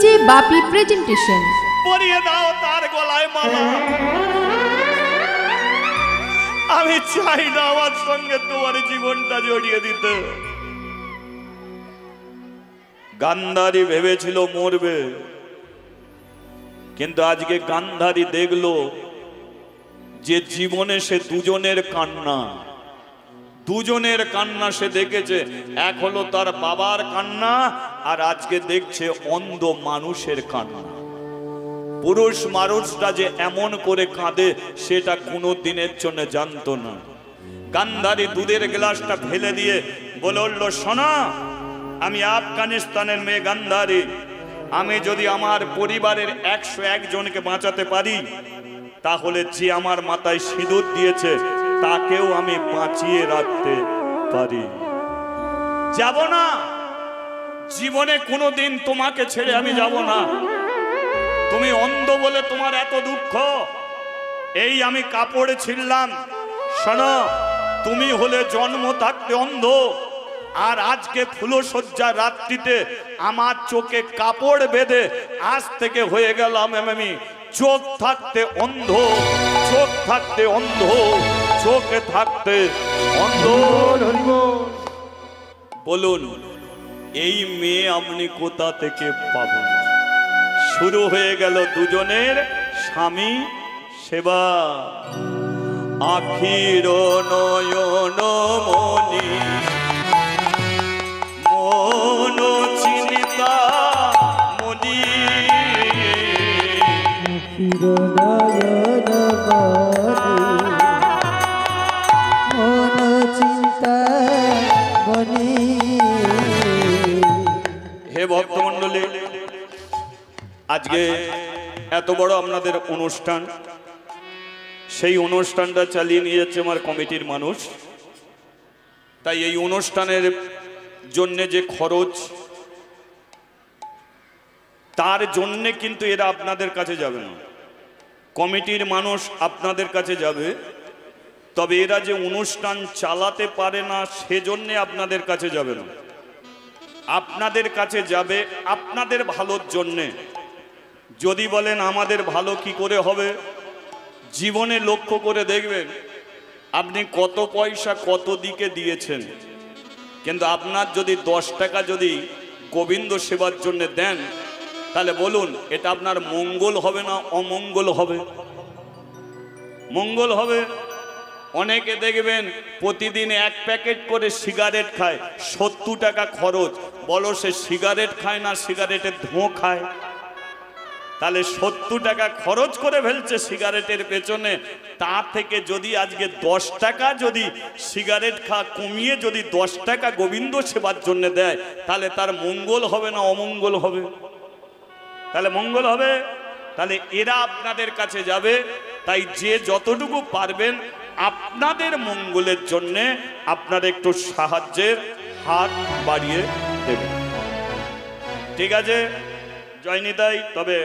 DJ বাপি presentation. পরিয়ে দাও তার গলায় মালা। আমি চাই না আমার সঙ্গে তোমার জীবনটা জড়িয়ে দিতে। গান্ধারী ভেবেছিল মরবে, কিন্তু আজকে গান্ধারী দেখলো যে জীবনে সে দুজনের কান্না সে দেখেছে। এক হলো তার বাবার কান্না, আর আজকে দেখছে অন্ধ মানুষের কান্না। পুরুষ মানুষটা যে এমন করে কাঁদে সেটা কোনো দিনের জন্য জানতো না। গান্ধারী দুধের গ্লাসটা ফেলে দিয়ে বলে উঠল, শোনা, আমি আফগানিস্তানের মেয়ে গান্ধারী। আমি যদি আমার পরিবারের 101 জনকে বাঁচাতে পারি, তাহলে যে আমার মাথায় সিঁদুর দিয়েছে তাকেও আমি বাঁচিয়ে রাখতে পারি। যাব না, জীবনে কোনোদিন তোমাকে ছেড়ে আমি যাব না। তুমি অন্ধ বলে তোমার এত দুঃখ, এই আমি কাপড়ে ছিললাম। শোনো, তুমি হলে জন্ম থাকতে অন্ধ, আর আজকে ফুলশয্যা রাত্রিতে আমার চোখে কাপড় বেঁধে আজ থেকে হয়ে গেলাম আমি চোখ থাকতে অন্ধ, চোখ থাকতে অন্ধ, চোখে থাকতে অন্ধ। বলুন, এই মেয়ে আপনি কোথা থেকে পাবেন? শুরু হয়ে গেল দুজনের স্বামী সেবা। আখির নয়ন মনি মন চিন্তা মনি, হে ভক্তমণ্ডলী, আজকে এত বড় আপনাদের অনুষ্ঠান, সেই অনুষ্ঠানটা চালিয়ে নিয়ে যাচ্ছে আমার কমিটির মানুষ। তাই এই অনুষ্ঠানের জন্যে যে খরচ, তার জন্যে কিন্তু এরা আপনাদের কাছে যাবে না, কমিটির মানুষ আপনাদের কাছে যাবে। তবে এরা যে অনুষ্ঠান চালাতে পারে না সেজন্যে আপনাদের কাছে যাবে না, আপনাদের কাছে যাবে আপনাদের ভালোর জন্যে। যদি বলেন আমাদের ভালো কি করে হবে, জীবনে লক্ষ্য করে দেখবেন আপনি কত পয়সা কত দিকে দিয়েছেন, কিন্তু আপনার যদি 10 টাকা যদি গোবিন্দ সেবার জন্য দেন, তাহলে বলুন এটা আপনার মঙ্গল হবে না অমঙ্গল হবে? মঙ্গল হবে। অনেকে দেখবেন প্রতিদিন 1 প্যাকেট করে সিগারেট খায়, 70 টাকা খরচ। বলো সে সিগারেট খায় না সিগারেটের ধোঁয়া খায়? তাহলে 70 টাকা খরচ করে ফেলছে সিগারেটের পেছনে। তা থেকে যদি আজকে 10 টাকা যদি সিগারেট কমিয়ে যদি 10 টাকা গোবিন্দ সেবার জন্য দেয়, তাহলে তার মঙ্গল হবে না অমঙ্গল হবে? তাহলে মঙ্গল হবে। তাহলে এরা আপনাদের কাছে যাবে। তাই যে যতটুকু পারবেন আপনাদের মঙ্গলের জন্যে আপনারা একটু সাহায্যের হাত বাড়িয়ে দেবেন। ঠিক আছে, জয় নিতাই। তবে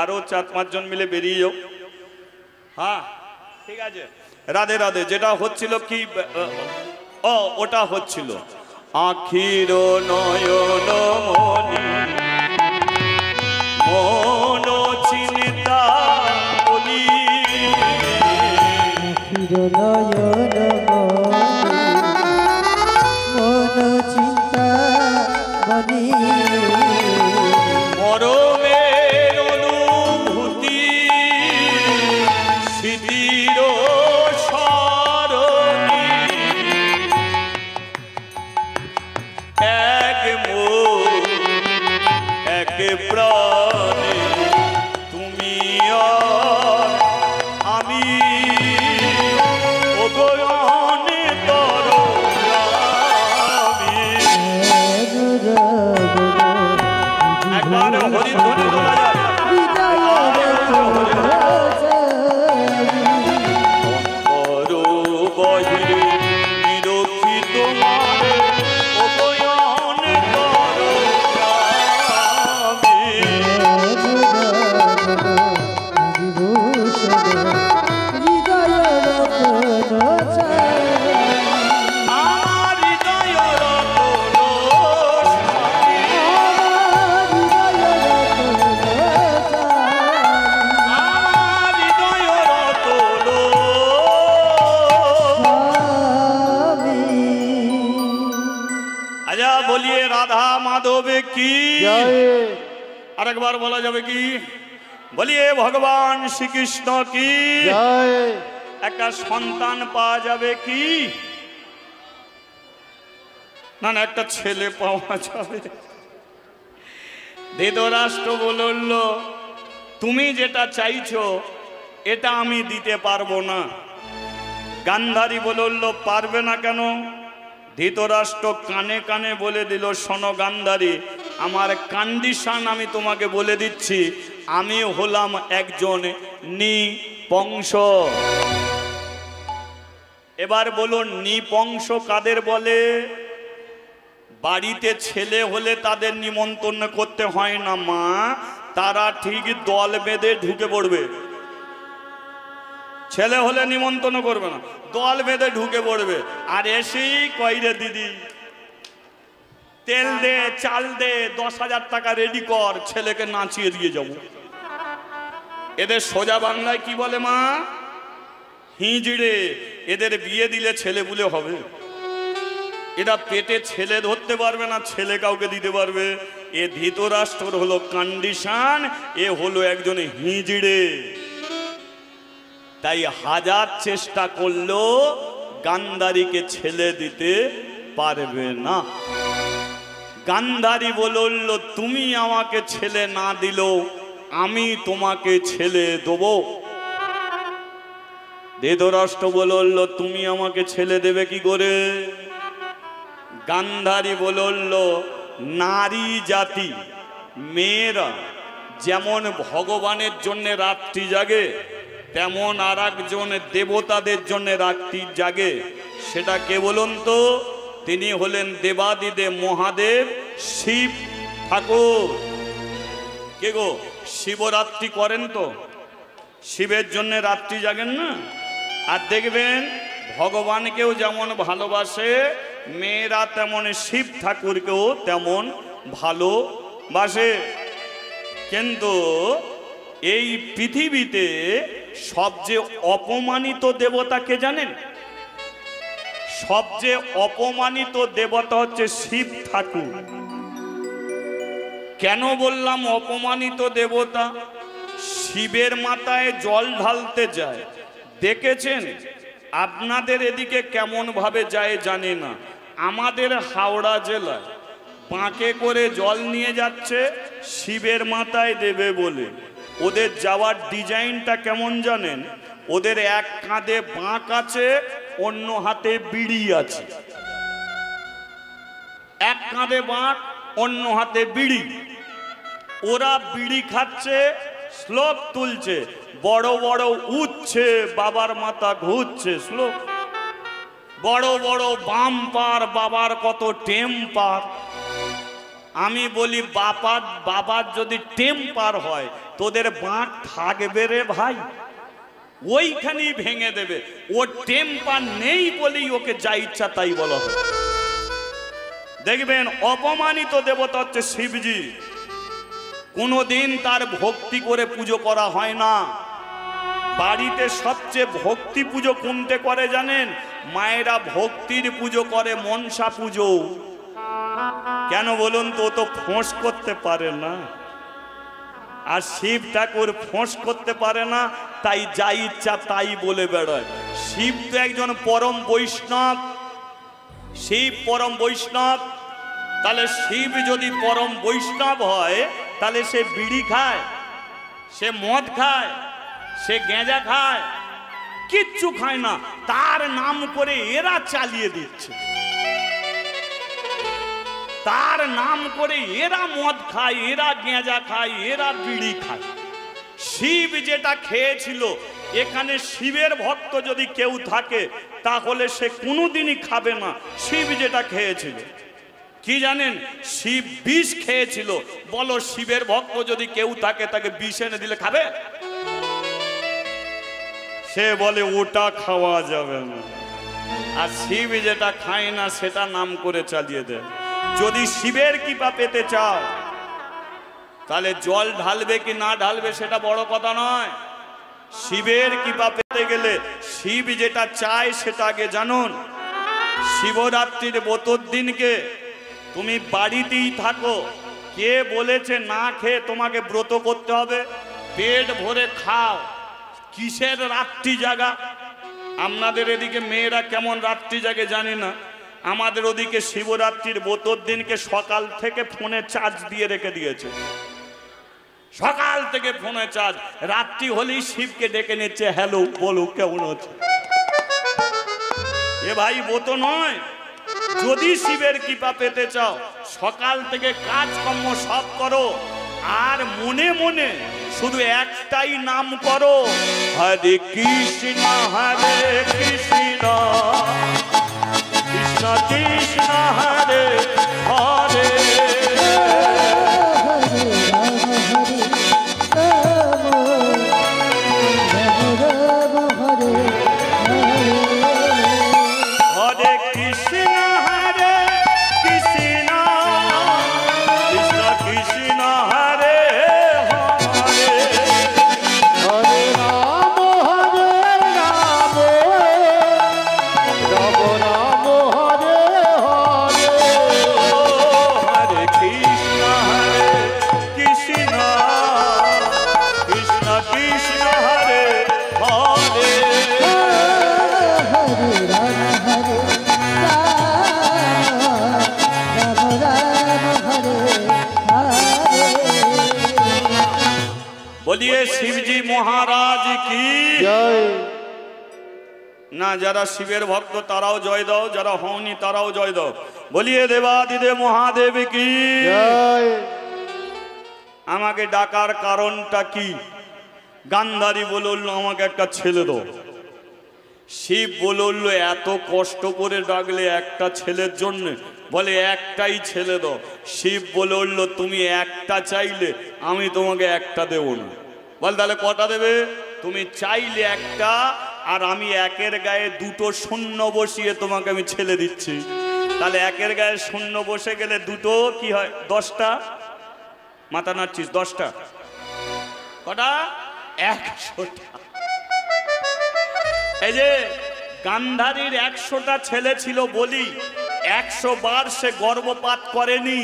আরো 4-5 জন মিলে বেরিয়ে যাও। হ্যাঁ ঠিক আছে, রাধে রাধে। যেটা হচ্ছিল কি, ওটা হচ্ছিল আখির নয়ন মনি মন চিন্তা বলি, নয়ন মন চিন্তা বনি, মরমের অনুভূতি স্মৃতির স্মরণী, এক মন এক প্রাণে তুমি আর আমি, ওগোয়নে তরলামি। একবার হরিধ্বনি তোলা যায়। অন্তর বহিরে নিরখি তোমার, ওগোয়নে তরলামি। আমার হৃদয় রতন আরেকবার বলা যাবে কি? বলিয়ে ভগবান শ্রীকৃষ্ণ কি জয়। একটা সন্তান পাওয়া যাবে কি না? না, একটা ছেলে পাওয়া যাবে। ধৃতরাষ্ট্র বলল, তুমি যেটা চাইছো এটা আমি দিতে পারবো না। গান্ধারী বলল, পারবে না কেন? ধৃতরাষ্ট্র কানে কানে বলে দিল, শোনো গান্ধারী, আমার কন্ডিশন আমি তোমাকে বলে দিচ্ছি। আমি হলাম একজন নৃপংস। এবার বলুন, নৃপংস কাদের বলে? বাড়িতে ছেলে হলে তাদের নিমন্ত্রণ করতে হয় না মা, তারা ঠিক দল বেঁধে ঢুকে পড়বে। ছেলে হলে নিমন্ত্রণ করবে না, দল বেঁধে ঢুকে পড়বে। আর এসেই কইরে দিদি তেল দে, চাল দে, 10,000 টাকা রেডি কর, ছেলেকে নাচিয়ে দিয়ে যাব। এদের সোজা বাংলায় কি বলে মা? হিজড়ে। এদের বিয়ে দিলে ছেলে বুলে হবে। এরা পেটে ছেলে ধরতে পারবে না, ছেলে কাউকে দিতে পারবে। এ ধৃতরাষ্ট্র হলো কন্ডিশন, এ হলো একজন হিজড়ে। তাই হাজার চেষ্টা করলেও গান্ধারীকে ছেলে দিতে পারবে না। গান্ধারী বলল, তুমি আমাকে ছেলে না দিলেও আমি তোমাকে ছেলে দেব। ধৃতরাষ্ট্র বলল, তুমি আমাকে ছেলে দেবে কি করে? গান্ধারী বলল, নারী জাতি মেয়েরা যেমন ভগবানের জন্য রাত্রি জাগে, তেমন আর একজন দেবতাদের জন্য রাত্রি জাগে। সেটা কে বলুন তো? তিনি হলেন দেবাদিদেব মহাদেব শিব ঠাকুর। কে গো? শিবরাত্রি করেন তো? শিবের জন্য রাত্রি জাগেন না? আর দেখবেন ভগবানকেও যেমন ভালোবাসে মেয়েরা, তেমন শিব ঠাকুরকেও তেমন ভালোবাসে। কিন্তু এই পৃথিবীতে সবচেয়ে অপমানিত দেবতা কে জানেন? সবচেয়ে অপমানিত দেবতা হচ্ছে শিব ঠাকুর। কেন বললাম অপমানিত দেবতা? শিবের মাথায় জল ঢালতে যায়, দেখেছেন? আপনাদের এদিকে কেমন ভাবে যায় জানি না, আমাদের হাওড়া জেলায় বাঁকে করে জল নিয়ে যাচ্ছে শিবের মাথায় দেবে বলে। ওদের যাওয়ার ডিজাইনটা কেমন জানেন? ওদের এক কাঁধে বাঁক আছে, অন্য হাতে বিড়ি আছে। এক কাঁধে বাঁক, অন্য হাতে বিড়ি। ওরা বিড়ি খাচ্ছে, শ্লোক তুলছে, বড় বড় উঠছে, বাবার মাথা ঘুরছে শ্লোক। বড় বড় বাম্পার, বাবার কত টেম্পার। আমি বলি, বাবার যদি টেম্পার হয় তোদের বাঁক থাকবে রে ভাই? ওইখানেই ভেঙে দেবে। ও টেম্পার নেই বলেই ওকে যা ইচ্ছা তাই বলা হয়। দেখবেন অপমানিত দেবতা হচ্ছে শিবজি। কোনোদিন তার ভক্তি করে পুজো করা হয় না। বাড়িতে সবচেয়ে ভক্তি পুজো কোনতে করে জানেন? মায়েরা ভক্তির পুজো করে, মনসা পুজো। কেন বলুন তো? ও তো ফোঁস করতে পারে না। আর শিব ঠাকুর ফোঁস করতে পারে না, তাই যা ইচ্ছা তাই বলে বেড়ায়। শিব তো একজন পরম বৈষ্ণব। শিব পরম বৈষ্ণব। তাহলে শিব যদি পরম বৈষ্ণব হয়, তাহলে সে বিড়ি খায়, সে মদ খায়, সে গেঁজা খায়? কিচ্ছু খায় না। তার নাম করে এরা চালিয়ে দিচ্ছে। তার নাম করে এরা মদ খায়, এরা গেঁজা খায়, এরা বিড়ি খায়। শিব যেটা খেয়েছিল, এখানে শিবের ভক্ত যদি কেউ থাকে তাহলে সে কোনোদিনই খাবে না শিব যেটা খেয়েছিল। কি জানেন? শিব বিষ খেয়েছিল। বলো, শিবের ভক্ত যদি কেউ থাকে তাকে বিষ এনে দিলে খাবে? সে বলে ওটা খাওয়া যাবে না। আর শিব যেটা খায় না সেটা নাম করে চালিয়ে দেয়। যদি শিবের কৃপা পেতে চাও তাহলে জল ঢালবে কি না ঢালবে সেটা বড় কথা নয়। শিবের কৃপা পেতে গেলে শিব যেটা চায় সেটা আগে জানুন। শিবরাত্রির 72 দিনকে তুমি বাড়িতেই থাকো, কে বলেছে না খেয়ে তোমাকে ব্রত করতে হবে? পেট ভরে খাও। কিসের রাত্রি জাগা? আপনাদের এদিকে মেয়েরা কেমন রাত্রি জাগে জানি না, আমাদের ওদিকে শিবরাত্রির ব্রতর দিনকে সকাল থেকে ফোনে চার্জ দিয়ে রেখে দিয়েছে। সকাল থেকে ফোনে চার্জ, রাত্রি হলেই শিবকে ডেকে নিচ্ছে, হ্যালো বলো কেমন আছে। এ ভাই ব্রত নয়। যদি শিবের কৃপা পেতে চাও সকাল থেকে কাজকর্ম সব করো, আর মনে মনে শুধু একটাই নাম করো, হরে কৃষ্ণ হরে কৃষ্ণ কৃষ্ণ কৃষ্ণ হরে হরে। बोलिए शिवजी महाराज की जय। ना যারা শিবের ভক্ত তারাও জয় দাও, যারা হওনি তারাও জয় দাও। বলিয়ে দেবাদিদেব মহাদেব কি জয়। আমাকে ডাকার কারণটা কি? গান্ধারী বলল আমাকে একটা ছেলে দাও। শিব বলল এত কষ্ট করে ডাকলে একটা ছেলের জন্য? বলে একটাই ছেলে দাও। শিব বলল তুমি একটা চাইলে আমি তোমাকে একটা দেব না। বল তাহলে কটা দেবে? তুমি চাইলে একটা, আর আমি একের গায়ে দুটো শূন্য বসিয়ে তোমাকে আমি ছেলে দিচ্ছি। তাহলে একের গায়ে শূন্য বসে গেলে দুটো কি হয়? 10টা। মাথা নাড়ছিস? 10টা কটা? 100টা। এই যে গান্ধারীর 100টা ছেলে ছিল বলি 100 বার সে গর্ভপাত করেনি।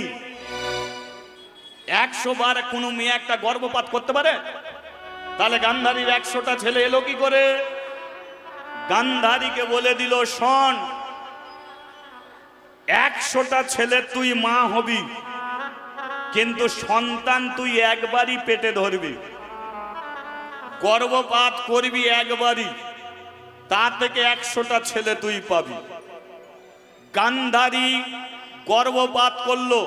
100 বার কোনো মেয়ে একটা গর্ভপাত করতে পারে? তাহলে গান্ধারীর 100টা ছেলে এলো কি করে? গান্ধারীকে বলে দিল শোন, 100টা ছেলে তুই মা হবি, কিন্তু সন্তান তুই একবারই পেটে ধরবি, গর্ভপাত করবি একবারই, তা থেকে 100টা ছেলে তুই পাবি। গান্ধারী গর্ভপাত করলো,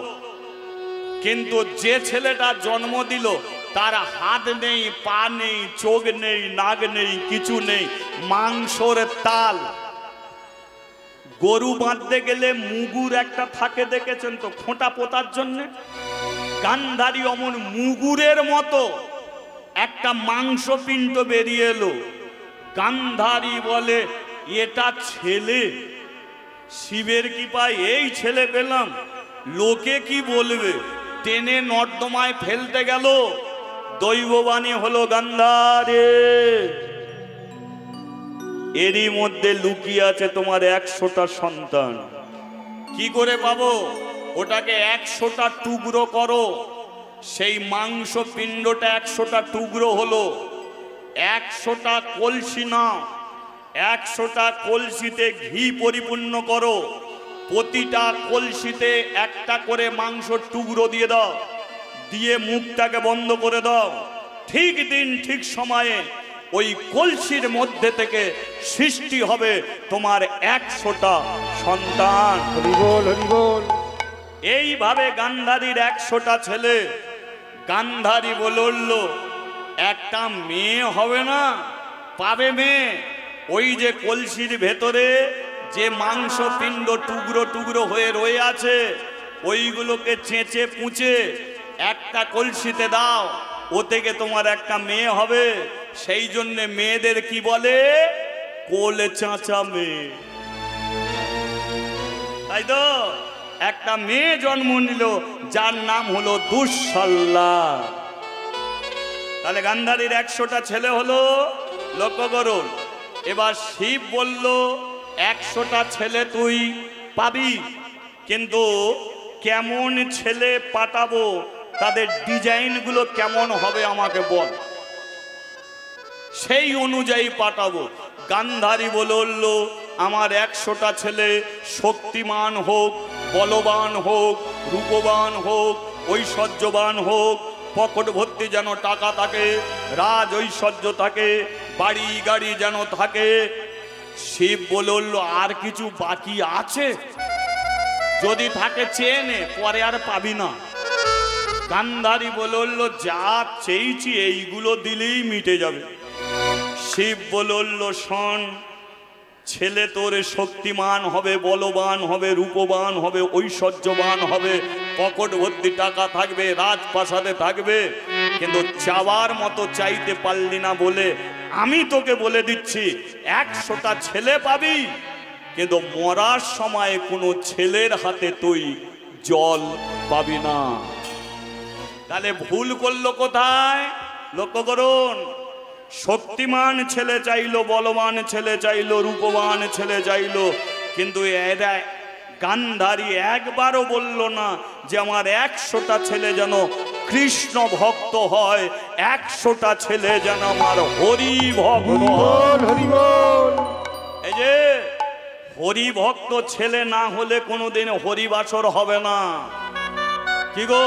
কিন্তু যে ছেলেটা জন্ম দিল তার হাত নেই, পা নেই, চোখ নেই, নাক নেই, কিছু নেই, মাংসর তাল। গরু বাঁধতে গেলে মুগুর একটা থাকে, দেখেছেন তো, খোঁটা পোতার জন্য। গান্ধারী অমন মুগুরের মতো একটা মাংসপিণ্ড বেরিয়ে এলো। গান্ধারী বলে এটা ছেলে, শিবের কৃপায় এই ছেলে পেলাম, লোকে কি বলবে? টেনে নর্দমায় ফেলতে গেল। দৈববাণী হলো গান্ধারে, এরই মধ্যে লুকিয়ে আছে তোমার 100টা সন্তান। কি করে পাবো? ওটাকে 100টা টুকরো করো। সেই মাংস পিণ্ডটা 100টা টুকরো হলো। 100টা কলসি নাও, 100টা কলসিতে ঘি পরিপূর্ণ করো। প্রতিটা কলসিতে একটা করে মাংস টুকরো দিয়ে দাও, দিয়ে মুখটাকে বন্ধ করে দাও। ঠিক দিন ঠিক সময়ে ওই কলসির মধ্যে থেকে সৃষ্টি হবে তোমার 100টা সন্তান। হরি বল, হরি বল। এইভাবে গান্ধারীর 100টা ছেলে। গান্ধারী বলল একটা মেয়ে হবে না? পাবে মেয়ে। ওই যে কলসির ভেতরে যে মাংস পিণ্ড টুকরো টুকরো হয়ে রয়ে আছে, ওইগুলোকে চেঁচে পুঁচে একটা কলসিতে দাও, ও থেকে তোমার একটা মেয়ে হবে। সেই জন্য মেয়েদের কি বলে? কোল চাঁচা মেয়ে, তাই তো? একটা মেয়ে জন্ম নিল যার নাম হলো দুঃশালা। তাহলে গান্ধারীর 100টা ছেলে হলো, লক্ষ্য করুন। এবার শিব বলল 100টা ছেলে তুই পাবি, কিন্তু কেমন ছেলে পাঠাবো, তাদের ডিজাইনগুলো কেমন হবে আমাকে বল, সেই অনুযায়ী পাঠাবো। গান্ধারী বলল, আমার 100টা ছেলে শক্তিমান হোক, বলবান হোক, রূপবান হোক, ঐশ্বর্যবান হোক, পকেট ভর্তি যেন টাকা থাকে, রাজ ঐশ্বর্য থাকে, বাড়ি গাড়ি যেন থাকে। শিব বলল, আর কিছু বাকি আছে? যদি থাকে চেয়ে নে, পরে আর পাবি না। গান্ধারী বলল, যা চেয়েছি এইগুলো দিলেই মিটে যাবে। শিব বলল, শোন, ছেলে তোর শক্তিমান হবে, বলবান হবে, রূপবান হবে, ঐশ্বর্যবান হবে, পকেট ভর্তি টাকা থাকবে, রাজপ্রাসাদে থাকবে, কিন্তু চাওয়ার মতো চাইতে পারলি না বলে আমি তোকে বলে দিচ্ছি 100টা ছেলে পাবি, কিন্তু মরার সময় কোনো ছেলের হাতে তুই জল পাবি না। তাহলে ভুল করলো কোথায়? লক্ষ্য করুন, শক্তিমান ছেলে চাইলো, বলবান ছেলে চাইলো, রূপবান ছেলে চাইলো, কিন্তু এরা গান্ধারী একবারও বলল না যে আমার 100টা ছেলে যেন কৃষ্ণ ভক্ত হয়, 100টা ছেলে যেন আমার হরি ভক্ত হয়। এই যে হরি ভক্ত ছেলে না হলে কোনোদিন হরিবাসর হবে না। কি গো,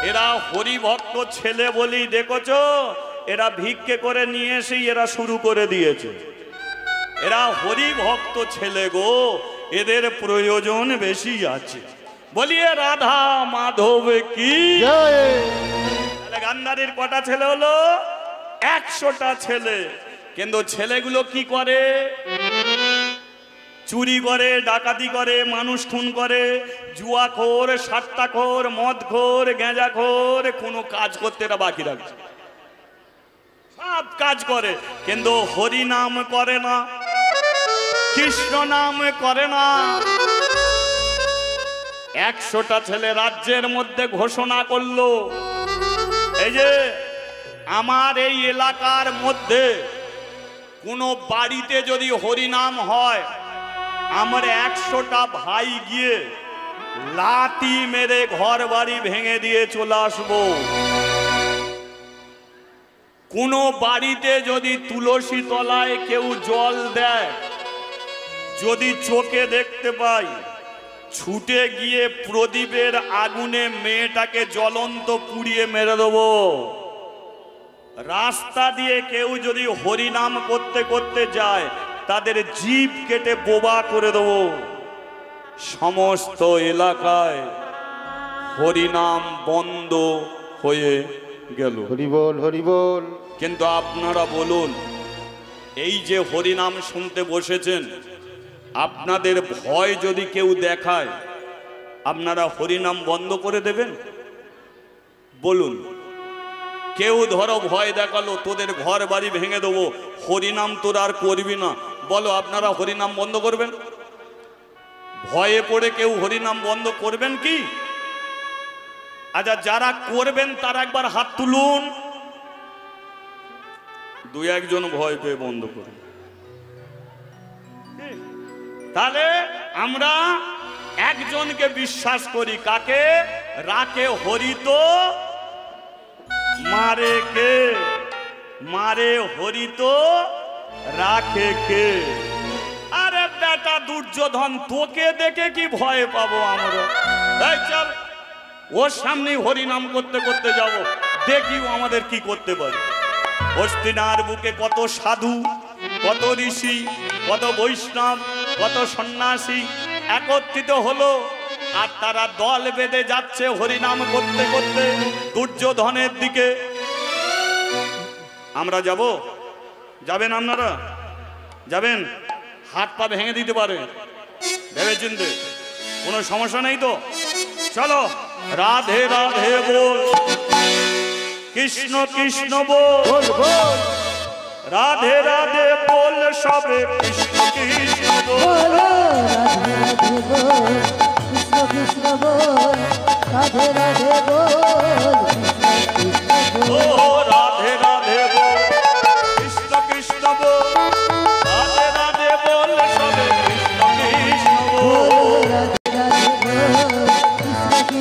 এরা হরি ভক্ত ছেলে বলি দেখেছো, এরা ভিক্ষে করে নিয়ে এসে এরা শুরু করে দিয়েছে। এরা হরি ভক্ত ছেলে গো, এদের প্রয়োজন বেশি আছে। বলিয়ে রাধা মাধব কি। গান্ধারীর কটা ছেলে হলো? 100টা ছেলে। কিন্তু ছেলেগুলো কি করে? চুরি করে, ডাকাতি করে, মানুষ খুন করে, জুয়াখোর, সাট্টাখোর, মদখোর, গাঁজাখোর, কোনো কাজ করতে এরা বাকি রাখছে। সব কাজ করে, কিন্তু হরি নাম করে না, কৃষ্ণ নাম করে না। 100টা ছেলে রাজ্যের মধ্যে ঘোষণা করলো, এই যে আমার এই এলাকার মধ্যে কোনো বাড়িতে যদি হরিনাম হয়, আমার 100টা ভাই গিয়ে লাঠি মেরে ঘর বাড়ি ভেঙে দিয়ে চলে আসবো। কোনো বাড়িতে যদি তুলসী তলায় কেউ জল দেয়, যদি চোখে দেখতে পাই, ছুটে গিয়ে প্রদীপের আগুনে মেয়েটাকে জ্বলন্ত পুড়িয়ে মেরে দেবো। রাস্তা দিয়ে কেউ যদি হরিনাম করতে করতে যায়, তাদের জিভ কেটে বোবা করে দেবো। সমস্ত এলাকায় হরিনাম বন্ধ হয়ে গেল। হরি বল, হরি বল। কিন্তু আপনারা বলুন, এই যে হরিনাম শুনতে বসেছেন, আপনাদের ভয় যদি কেউ দেখায়, আপনারা হরিনাম বন্ধ করে দেবেন? বলুন, কেউ ধরো ভয় দেখালো, তোদের ঘর বাড়ি ভেঙে দেবো, হরিনাম তোরা আর করবি না, বলো আপনারা হরিনাম বন্ধ করবেন? ভয়ে পড়ে কেউ হরিনাম বন্ধ করবেন কি? আচ্ছা, যারা করবেন তারা একবার হাত তুলুন। 2-1 জন ভয় পেয়ে বন্ধ করুন। তাহলে আমরা একজনকে বিশ্বাস করি, কাকে? রাখে হরি তো মারে কে, মারে হরি তো রাখে কে। আরে বেটা দুর্যোধন, তোকে দেখে কি ভয় পাবো আমরা? এই চল, ওর সামনে হরিনাম করতে করতে যাব, দেখি ও আমাদের কি করতে পারে। হস্তিনার বুকে কত সাধু, কত ঋষি, কত বৈষ্ণব, কত সন্ন্যাসী একত্রিত হলো, আর তারা দল বেঁধে যাচ্ছে হরিনাম করতে করতে দুর্যোধনের দিকে। আমরা যাব? যাবেন আপনারা? যাবেন? হাত পা ভেঙে দিতে পারে, ভেবে চিনতে, কোনো সমস্যা নেই তো? চলো, রাধে রাধে বল, কৃষ্ণ কৃষ্ণ বল, রাধে রাধে বল, সবে কৃষ্ণ কৃষ্ণ বল, কৃষ্ণ কৃষ্ণ বল, রাধে রাধে বল, ও রাধে রাধে বল, কৃষ্ণ কৃষ্ণ বল, রাধে রাধে বল, সবে কৃষ্ণ কৃষ্ণ বল, রাধে রাধে বল, কৃষ্ণ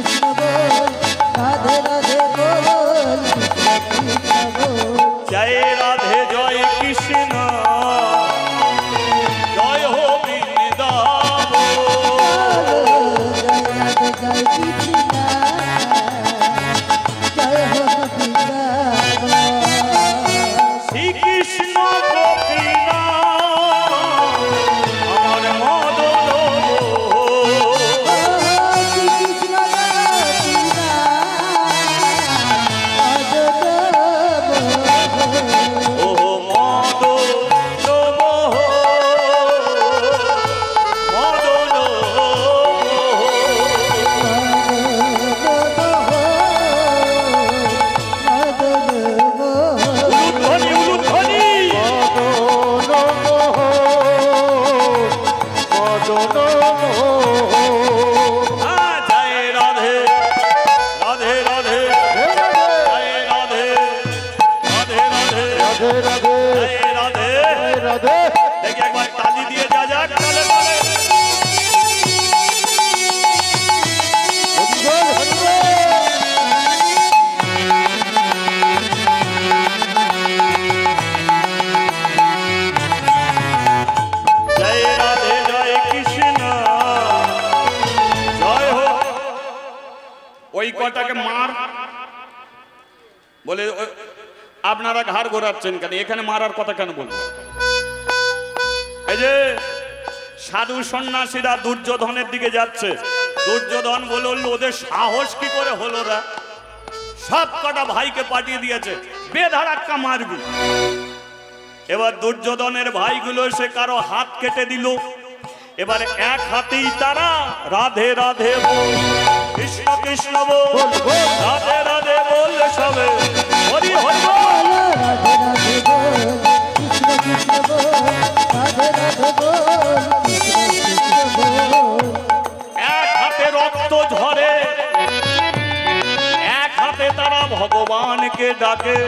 রাধে দেখি একবার তালি দিয়ে যা যাক তালে তালে। হরিবল হরিবল জয় রাধে জয় কৃষ্ণ জয় হো। ওই কটাকে মার বলে আপনারা ঘাড় ঘোরাচ্ছেন কেন? এখানে মারার কথা কেন বলবো? এই যে সাধু সন্ন্যাসীরা দুর্যোধনের দিকে যাচ্ছে, দুর্যোধন বলে ওদের সাহস কি করে হলো? রা সব কটা ভাইকে পাঠিয়ে দিয়েছে, বেধারাক্কা মারবি। এবার দুর্যোধনের ভাইগুলো সে কারো হাত কেটে দিল। এবার এক হাতেই তারা রাধে রাধে বল, কৃষ্ণ কৃষ্ণ বল, রাধে রাধে বল সবে হরি হরি বল। রাধে রাধে বল কৃষ্ণ কৃষ্ণ বল রাধে রাধে বল কৃষ্ণ কৃষ্ণ বল। এক হাতে রক্ত ঝরে, এক হাতে তারা ভগবানকে ডাকে।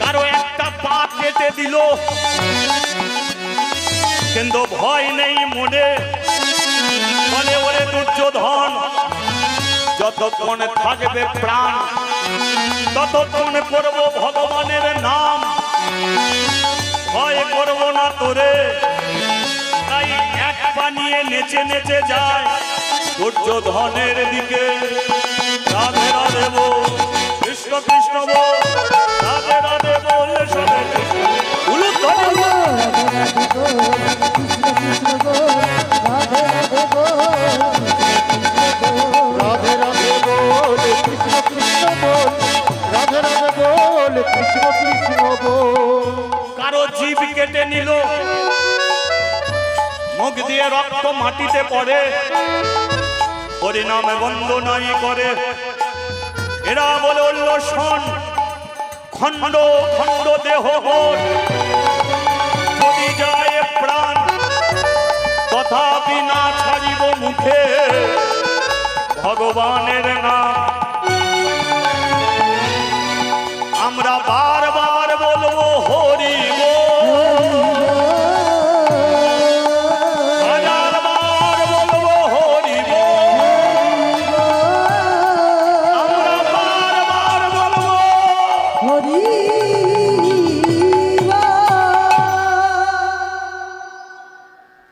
কারো একটা পা কেটে দিল, কিন্তু ভয় নেই মনে। বলে ওরে দুর্যোধন, যতক্ষণ থাকবে প্রাণ ততক্ষণ করব ভগবানের নাম, ভয় করব না তোরে। তাই এক পা নিয়ে নেচে নেচে যায় দুর্যোধনের দিকে। রাধে রাধে বল, কৃষ্ণ কৃষ্ণ বল, রাধে রাধে বল সবে উলুধ্বনি বল। রাধে রাধে বল কৃষ্ণ কৃষ্ণ বল রাধে রাধে বল রাধে রাধে বল কৃষ্ণ কৃষ্ণ বল। কারো জীব কেটে নিল, মুখ দিয়ে রক্ত মাটিতে পড়ে, হরিনামে বন্দনাই করে। এরা বলে উল্ল শোন, খণ্ড খণ্ড দেহ হোক, যদি যায় প্রাণ তথাপি না ছাড়িব মুখে ভগবানের নাম। আমরা বারবার বলবো হরি বল, হাজার বার বলবো হরি বল, আমরা বারবার বলবো। হরি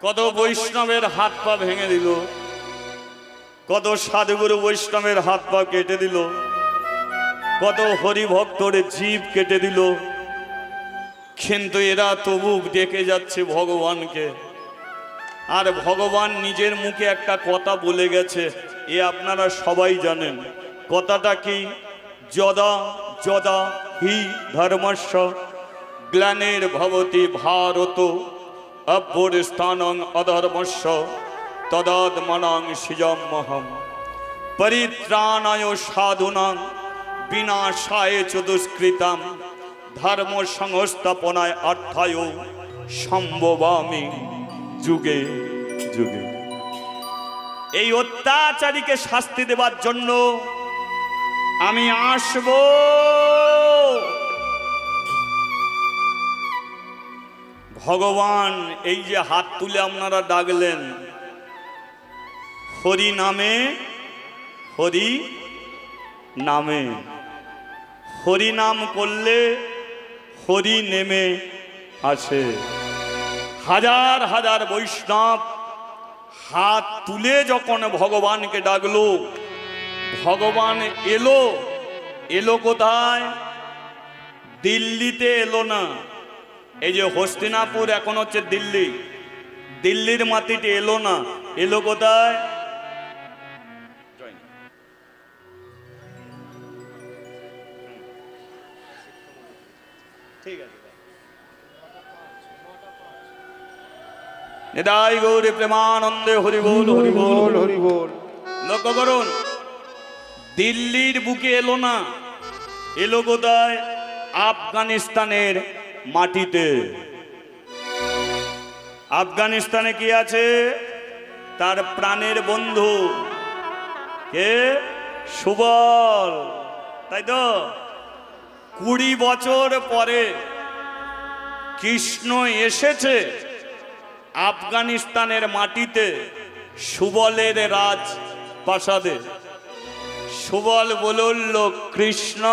কত বৈষ্ণবের হাত পা ভেঙে দিল, কত সাধুগুরু বৈষ্ণবের হাত পা কেটে দিল, কত হরিভক্তর জীব কেটে দিল, কিন্তু এরা তবু ডেকে যাচ্ছে ভগবানকে। আর ভগবান নিজের মুখে একটা কথা বলে গেছে, এ আপনারা সবাই জানেন। কথাটা কি? যদা যদা হি ধর্মস্য গ্লানির ভবতি ভারত অভ্যুত্থানং অধর্মস্য তদাত্মনাং সৃজমহম পরিত্রাণায় সাধুনাং বিনাশায় চ দুষ্কৃতাম ধর্ম সংস্থাপনায় অর্থায় সম্ভবামি যুগে যুগে। এই অত্যাচারীকে শাস্তি দেবার জন্য আমি আসব। ভগবান এই যে হাত তুলে আপনারা ডাকলেন, হরি নামে, হরি নামে, হরি নাম করলে হরি নেমে আসে। হাজার হাজার বৈষ্ণব হাত তুলে যখন ভগবানকে ডাকলো, ভগবান এলো। এলো কোথায়? দিল্লিতে এলো না। এই যে হস্তিনাপুর এখন হচ্ছে দিল্লি, দিল্লির মাটিতে এলো না। এলো কোথায়? ঠিক আছে, নিতাই গৌরী প্রেমানন্দে হরি বল হরি বল হরি বল। লক্ষ্য করুন, দিল্লির বুকে এলো না, এলো কোথায়? আফগানিস্তানের মাটিতে। আফগানিস্তানে কি আছে? তার প্রাণের বন্ধু কে? সুবল, তাই তো? 20 বছর পরে কৃষ্ণ এসেছে আফগানিস্তানের মাটিতে সুবলের রাজ প্রাসাদে। সুবল বলল কৃষ্ণ,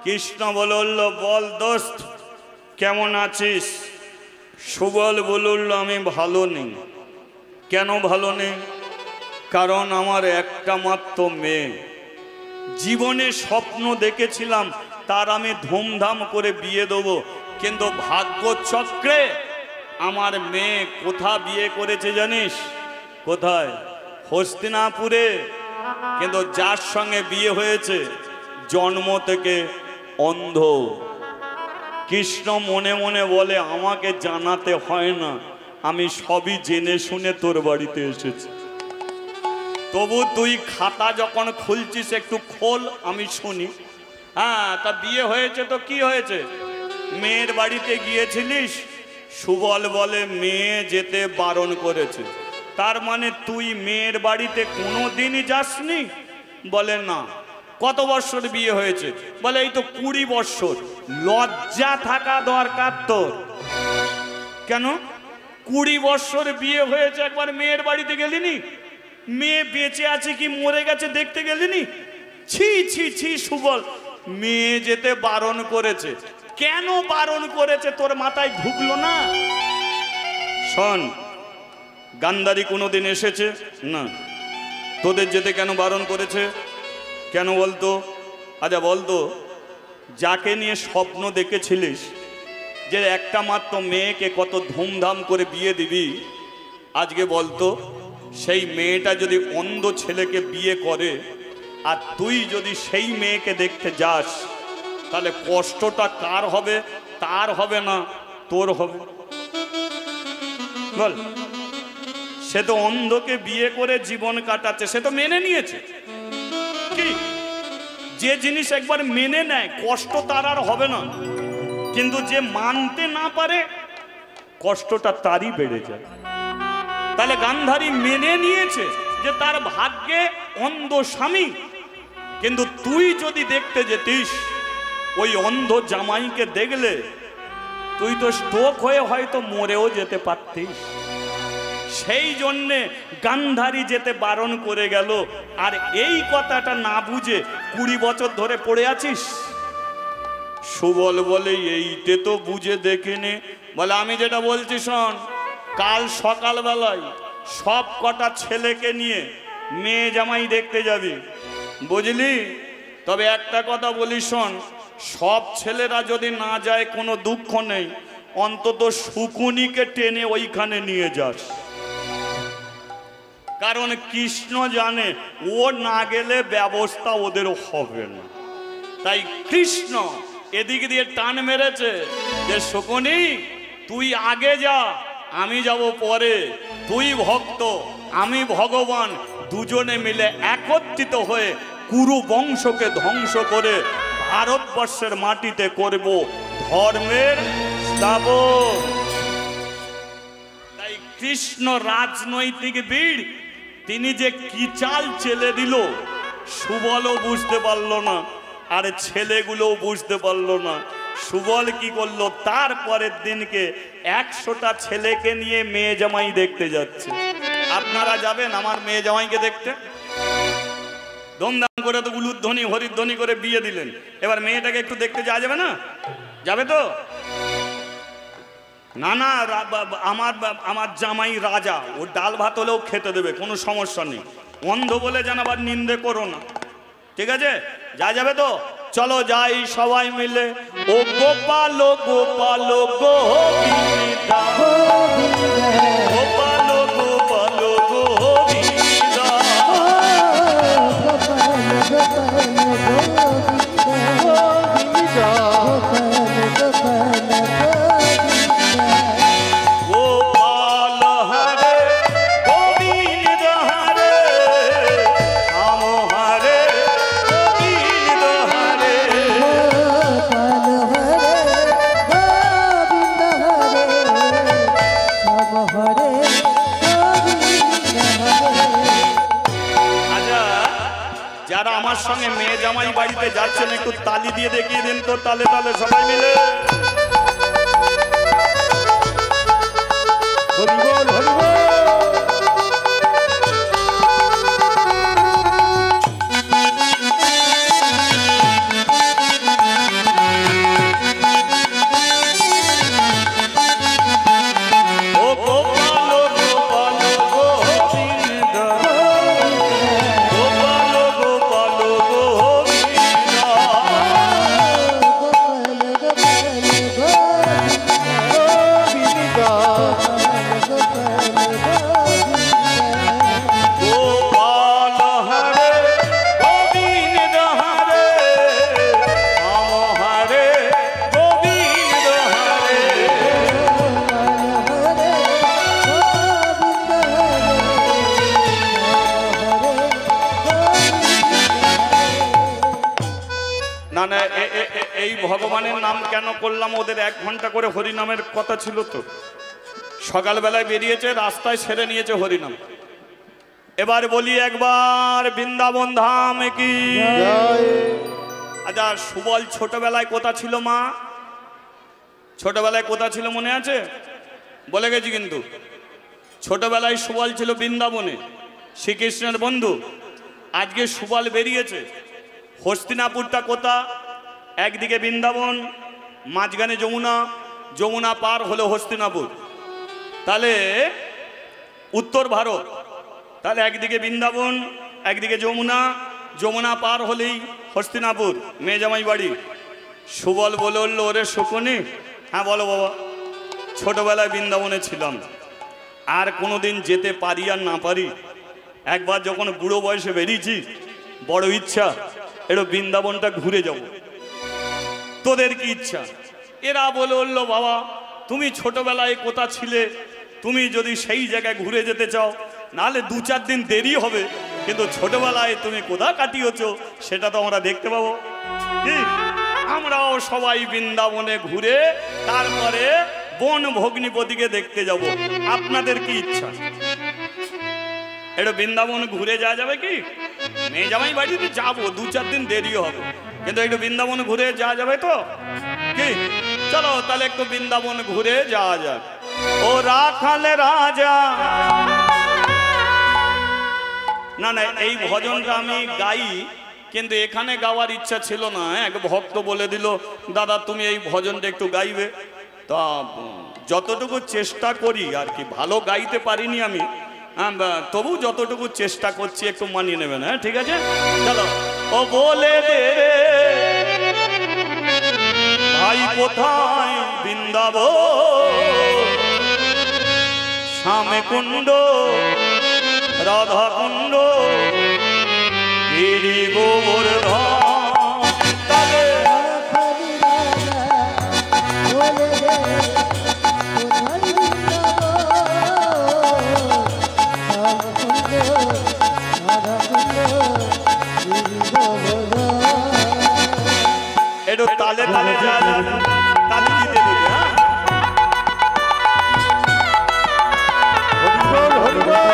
কৃষ্ণ বলল বল দোস্ত কেমন আছিস? সুবল বলল আমি ভালো নেই। কেন ভালো নেই? কারণ আমার একটা মাত্র মেয়ে, জীবনে স্বপ্ন দেখেছিলাম তার আমি ধুমধাম করে বিয়ে দেবো, কিন্তু ভাগ্যচক্রে আমার মেয়ে কোথা বিয়ে করেছে জানিস? কোথায়? হস্তিনাপুরে। কিন্তু যার সঙ্গে বিয়ে হয়েছে জন্ম থেকে অন্ধ। কৃষ্ণ মনে মনে বলে আমাকে জানাতে হয় না, আমি সবই জেনে শুনে তোর বাড়িতে এসেছি, তবু তুই খাতা যখন খুলছিস একটু খোল, আমি শুনি। হ্যাঁ, তা বিয়ে হয়েছে তো কি হয়েছে? মেয়ের বাড়িতে গিয়েছিলিস? সুবল বলে মেয়ে যেতে বারণ করেছে। তার মানে তুই মেয়ের বাড়িতে কোনো দিনই যাসনি? বলে না। কত বৎসর বিয়ে হয়েছে? বলে এই তো 20 বৎসর। লজ্জা থাকা দরকার তোর। কেন? 20 বৎসর বিয়ে হয়েছে, একবার মেয়ের বাড়িতে গেলিনি? মেয়ে বেঁচে আছে কি মরে গেছে দেখতে গেলিনি? ছি ছি ছি সুবল, মেয়ে যেতে বারণ করেছে। কেন বারণ করেছে তোর মাথায় ঢুকলো না? শোন, গান্ধারী কোনোদিন এসেছে না? তোদের যেতে কেন বারণ করেছে? কেন বলতো? আচ্ছা বলতো, যাকে নিয়ে স্বপ্ন দেখেছিলিস যে একটা মাত্র মেয়েকে কত ধুমধাম করে বিয়ে দিবি, আজকে বলতো সেই মেয়েটা যদি অন্ধ ছেলেকে বিয়ে করে আর তুই যদি সেই মেয়েকে দেখতে যাস, তাহলে কষ্টটা কার হবে? তার হবে না তোর হবে? বল। সে তো অন্ধকে বিয়ে করে জীবন কাটাচ্ছে, সে তো মেনে নিয়েছে। কি যে জিনিস একবার মেনে নেয় কষ্ট তার আর হবে না, কিন্তু যে মানতে না পারে কষ্টটা তারই বেড়ে যায়। তাহলে গান্ধারী মেনে নিয়েছে যে তার ভাগ্যে অন্ধ স্বামী, কিন্তু তুই যদি দেখতে যেতিস ওই অন্ধ জামাইকে দেখলে তুই তো স্ট্রোক হয়ে হয়তো মরেও যেতে পারতিস। সেই জন্যে গান্ধারী যেতে বারণ করে গেল। আর এই কথাটা না বুঝে 20 বছর ধরে পড়ে আছিস। সুবল বলে এইটে তো বুঝে দেখিনি। বলে আমি যেটা বলছি শোন, কাল সকালবেলায় সব কটা ছেলেকে নিয়ে মেয়ে জামাই দেখতে যাবি, বুঝলি? তবে একটা কথা বলি শোন, সব ছেলেরা যদি না যায় কোনো দুঃখ নেই, অন্তত শুকুনিকে টেনে ওইখানে নিয়ে যাস। কারণ কৃষ্ণ জানে ও না গেলে ব্যবস্থা ওদের হবে না। তাই কৃষ্ণ এদিক দিয়ে টান মেরেছে যে শকুনি তুই আগে যা, আমি যাব পরে। তুই ভক্ত, আমি ভগবান, দুজনে মিলে একত্রিত হয়ে কুরু বংশকে ধ্বংস করে ভারতবর্ষের মাটিতে করব ধর্মের স্থাপন। তাই কৃষ্ণ রাজনৈতিক বীর, তিনি যে কি চাল চেলে দিল সুবলও বুঝতে পারল না, আর ছেলেগুলোও বুঝতে পারল না। সুবল কি করলো, তার পরের দিনকে 100টা ছেলেকে নিয়ে মেয়ে জামাই দেখতে যাচ্ছে। আপনারা যাবেন আমার মেয়ে জামাইকে দেখতে? ধুমধাম করে তো উলুধ্বনি হরিধ্বনি করে বিয়ে দিলেন, এবার মেয়েটাকে একটু দেখতে যাওয়া যাবে না? যাবে তো? না না, আমার জামাই রাজা, ও ডাল ভাত হলেও খেতে দেবে, কোনো সমস্যা নেই। অন্ধ বলে যেন আবার নিন্দে করো না, ঠিক আছে? যা যাবে তো? চলো যাই সবাই মিলে। ও গোপাল গোপাল গোবিন্দা, গোপাল গোপাল গোবিন্দা, গোপাল হরে গোবিন্দ হরে, রাম হরে গোবিন্দ হরে, আচ্ছা যারা আমার সঙ্গে মেয়ে জামাই বাড়িতে যাচ্ছেন একটু তালি দিয়ে দেখিয়ে দিন তো, তালে তালে সবাই মিলে। হরি বল হরি বল। ও গোপাল গোপাল গোবিন্দ, গোপাল গোপাল গোবিন্দ। গোপাল হরে গোবিন্দ হরে, রাম হরে গোবিন্দ হরে। না না, এই ভগবানের নাম কেন করলাম? ওদের 1 ঘন্টা করে হরিনামের কথা ছিল তো। সকালবেলায় বেরিয়েছে, রাস্তায় সেরে নিয়েছে হরিনাম। এবার বলি একবার বৃন্দাবন ধাম কি। আচ্ছা, সুবল ছোটবেলায় কোথা ছিল মা? ছোটবেলায় কোথা ছিল মনে আছে? বলে গেছি কিন্তু। ছোটবেলায় সুবল ছিল বৃন্দাবনে, শ্রীকৃষ্ণের বন্ধু। আজকে সুবল বেরিয়েছে। হস্তিনাপুরটা কোথা? একদিকে বৃন্দাবন, মাঝখানে যমুনা, যমুনা পার হলো হস্তিনাপুর। তাহলে উত্তর ভারত। তাহলে একদিকে বৃন্দাবন, একদিকে যমুনা, যমুনা পার হলেই হস্তিনাপুর, মেয়েজামাই বাড়ি। সুবল বলে উঠল, ওরে শকুনি। হ্যাঁ বলো বাবা। ছোটবেলায় বৃন্দাবনে ছিলাম, আর কোনোদিন যেতে পারি আর না পারি। একবার যখন বুড়ো বয়সে বেরিয়েছি, বড় ইচ্ছা একটু বৃন্দাবনটা ঘুরে যাব। তোদের কি ইচ্ছা? এরা বলে উঠল, বাবা তুমি ছোটবেলায় কোথা ছিলে, তুমি যদি সেই জায়গায় ঘুরে যেতে চাও, নাহলে 2-4 দিন দেরি হবে, কিন্তু ছোটবেলায় তুমি কোথা কাটিয়েছ সেটা তো আমরা দেখতে পাবো। কি আমরাও সবাই বৃন্দাবনে ঘুরে তারপরে বন ভগ্নিপতিকে দেখতে যাব। আপনাদের কি ইচ্ছা? একটু বৃন্দাবন ঘুরে যাওয়া যাবে কি? মেয়ে জামাই বাড়িতে যাবো, 2-4 দিন দেরি হবে, কিন্তু একটু বৃন্দাবন ঘুরে যাওয়া যাবে তো? কি চলো তাহলে একটু বৃন্দাবন ঘুরে যাওয়া যাক। ও রাখাল রাজা। না না, এই ভজনটা আমি গাই, কিন্তু এখানে গাওয়ার ইচ্ছা ছিল না। এক ভক্ত বলে দিল, দাদা তুমি এই ভজনটা একটু গাইবে। তা যতটুকু চেষ্টা করি আর কি, ভালো গাইতে পারিনি আমি, তবু যতটুকু চেষ্টা করছি একটু মানিয়ে নেবেন। হ্যাঁ ঠিক আছে, চলো। ও বলে দে ভাই কোথায় বৃন্দাবন, শ্যামে কুণ্ড রাধা কুণ্ড গিরি গোবর্ধন। তবে একটু তালে তালে যা তালে দিতে দেবে। হ্যাঁ হরি বল হরি বল।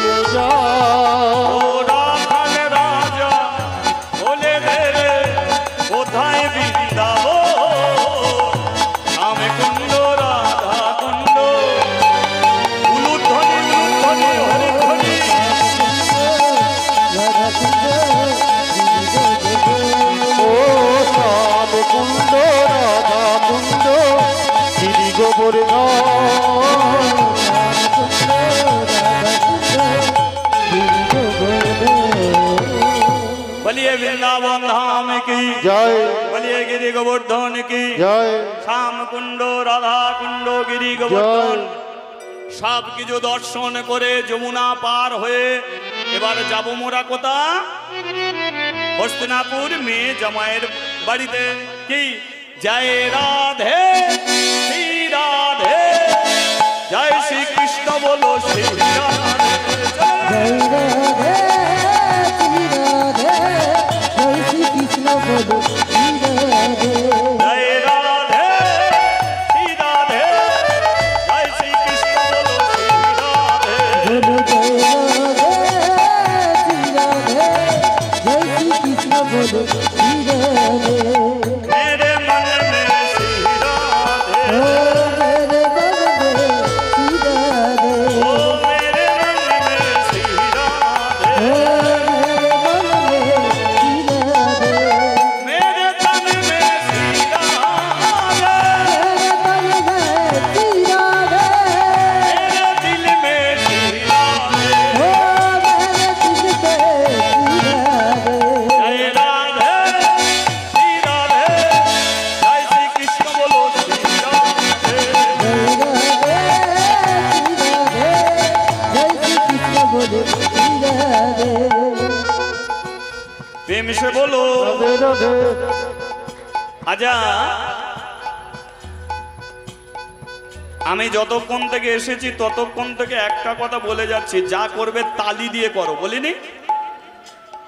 বলে যা ও রাখাল রাজা বলে দে রে কোথায় বৃন্দাবন শ্যাম কুণ্ড রাধা কুণ্ড উলুধ্বনি হরিধ্বনি ও শ্যাম কুণ্ড রাধা কুণ্ড শ্রী গোবর্ধন বলিয়ে বৃন্দাবন ধাম কি জয় বলিয়ে গিরি গোবর্ধন কি জয় শ্যাম কুণ্ড রাধা কুণ্ড গিরি গোবর্ধন সব কিছু দর্শন করে যমুনা পার হয়ে এবার যাব মোরা কোথা হস্তিনাপুর মেয়ে জামাইয়ের বাড়িতে কি জয় রাধে শ্রী রাধে জয় শ্রী কৃষ্ণ বলো শ্রী রাধে জয় রাধে শ্রী রাধে জয় শ্রী কৃষ্ণ বলো শ্রী রাধে জয় রাধে শ্রী রাধে জয় শ্রী কৃষ্ণ বলো শ্রী রাধে বলো জয় রাধে শ্রী রাধে জয় শ্রী কৃষ্ণ বলো শ্রী রাধে मेरे मन में श्री राधे ও মেরে বন্দে শ্রী রাধে ओ मेरे मन में श्री राधे ও মেরে বন্দে শ্রী রাধে मेरे तन में श्री राधे मेरे बंदे श्री राधे मेरे दिल में श्री राधे ओ मेरे दिल पे श्री राधे जय राधे श्री राधे जय श्री कृष्ण बोलो श्री राधे जय राधे श्री राधे जय श्री कृष्ण बोले श्री राधे प्रेम से बोलो রাধে রাধে আজা আমি যতক্ষণ থেকে এসেছি ততক্ষণ থেকে একটা কথা বলে যাচ্ছি যা করবে তালি দিয়ে করো বলিনি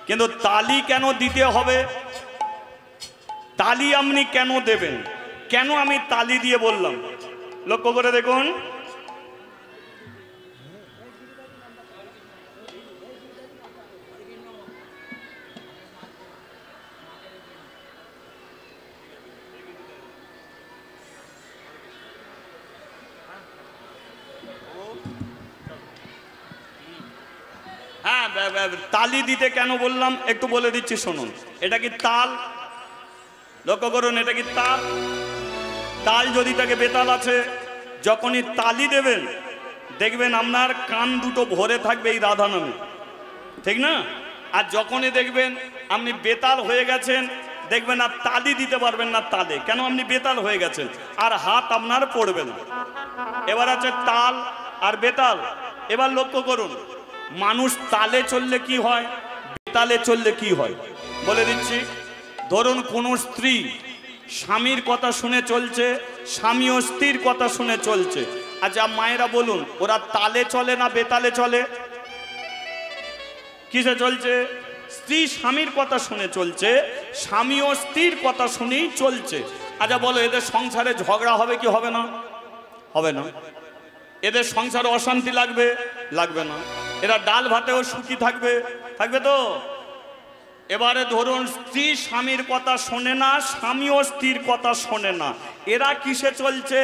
কিন্তু তালি কেন দিতে হবে তালি আপনি কেন দেবেন কেন আমি তালি দিয়ে বললাম লক্ষ্য করে দেখুন হ্যাঁ তালি দিতে কেন বললাম একটু বলে দিচ্ছি শুনুন এটা কি তাল লক্ষ্য করুন এটা কি তাল তাল যদি তাকে বেতাল আছে যখনই তালি দেবেন দেখবেন আপনার কান দুটো ভরে থাকবে এই রাধা নামে ঠিক না আর যখনই দেখবেন আপনি বেতাল হয়ে গেছেন দেখবেন আর তালি দিতে পারবেন না তালে কেন আপনি বেতাল হয়ে গেছেন আর হাত আপনার পড়বে না এবার আছে তাল আর বেতাল এবার লক্ষ্য করুন মানুষ তালে চললে কি হয় বেতালে চললে কি হয় বলে দিচ্ছি ধরুন কোন স্ত্রী স্বামীর কথা শুনে চলছে স্বামীও স্ত্রীর কথা শুনে চলছে আচ্ছা মায়েরা বলুন ওরা তালে চলে না বেতালে চলে কিসে চলছে স্ত্রী স্বামীর কথা শুনে চলছে স্বামীও স্ত্রীর কথা শুনেই চলছে আচ্ছা বলো এদের সংসারে ঝগড়া হবে কি হবে না হবে না এদের সংসারে অশান্তি লাগবে লাগবে না এরা ডাল ভাতেও সুখী থাকবে থাকবে তো এবারে ধরুন স্ত্রী স্বামীর কথা শোনে না স্বামীও স্ত্রীর কথা শোনে না এরা কিসে চলছে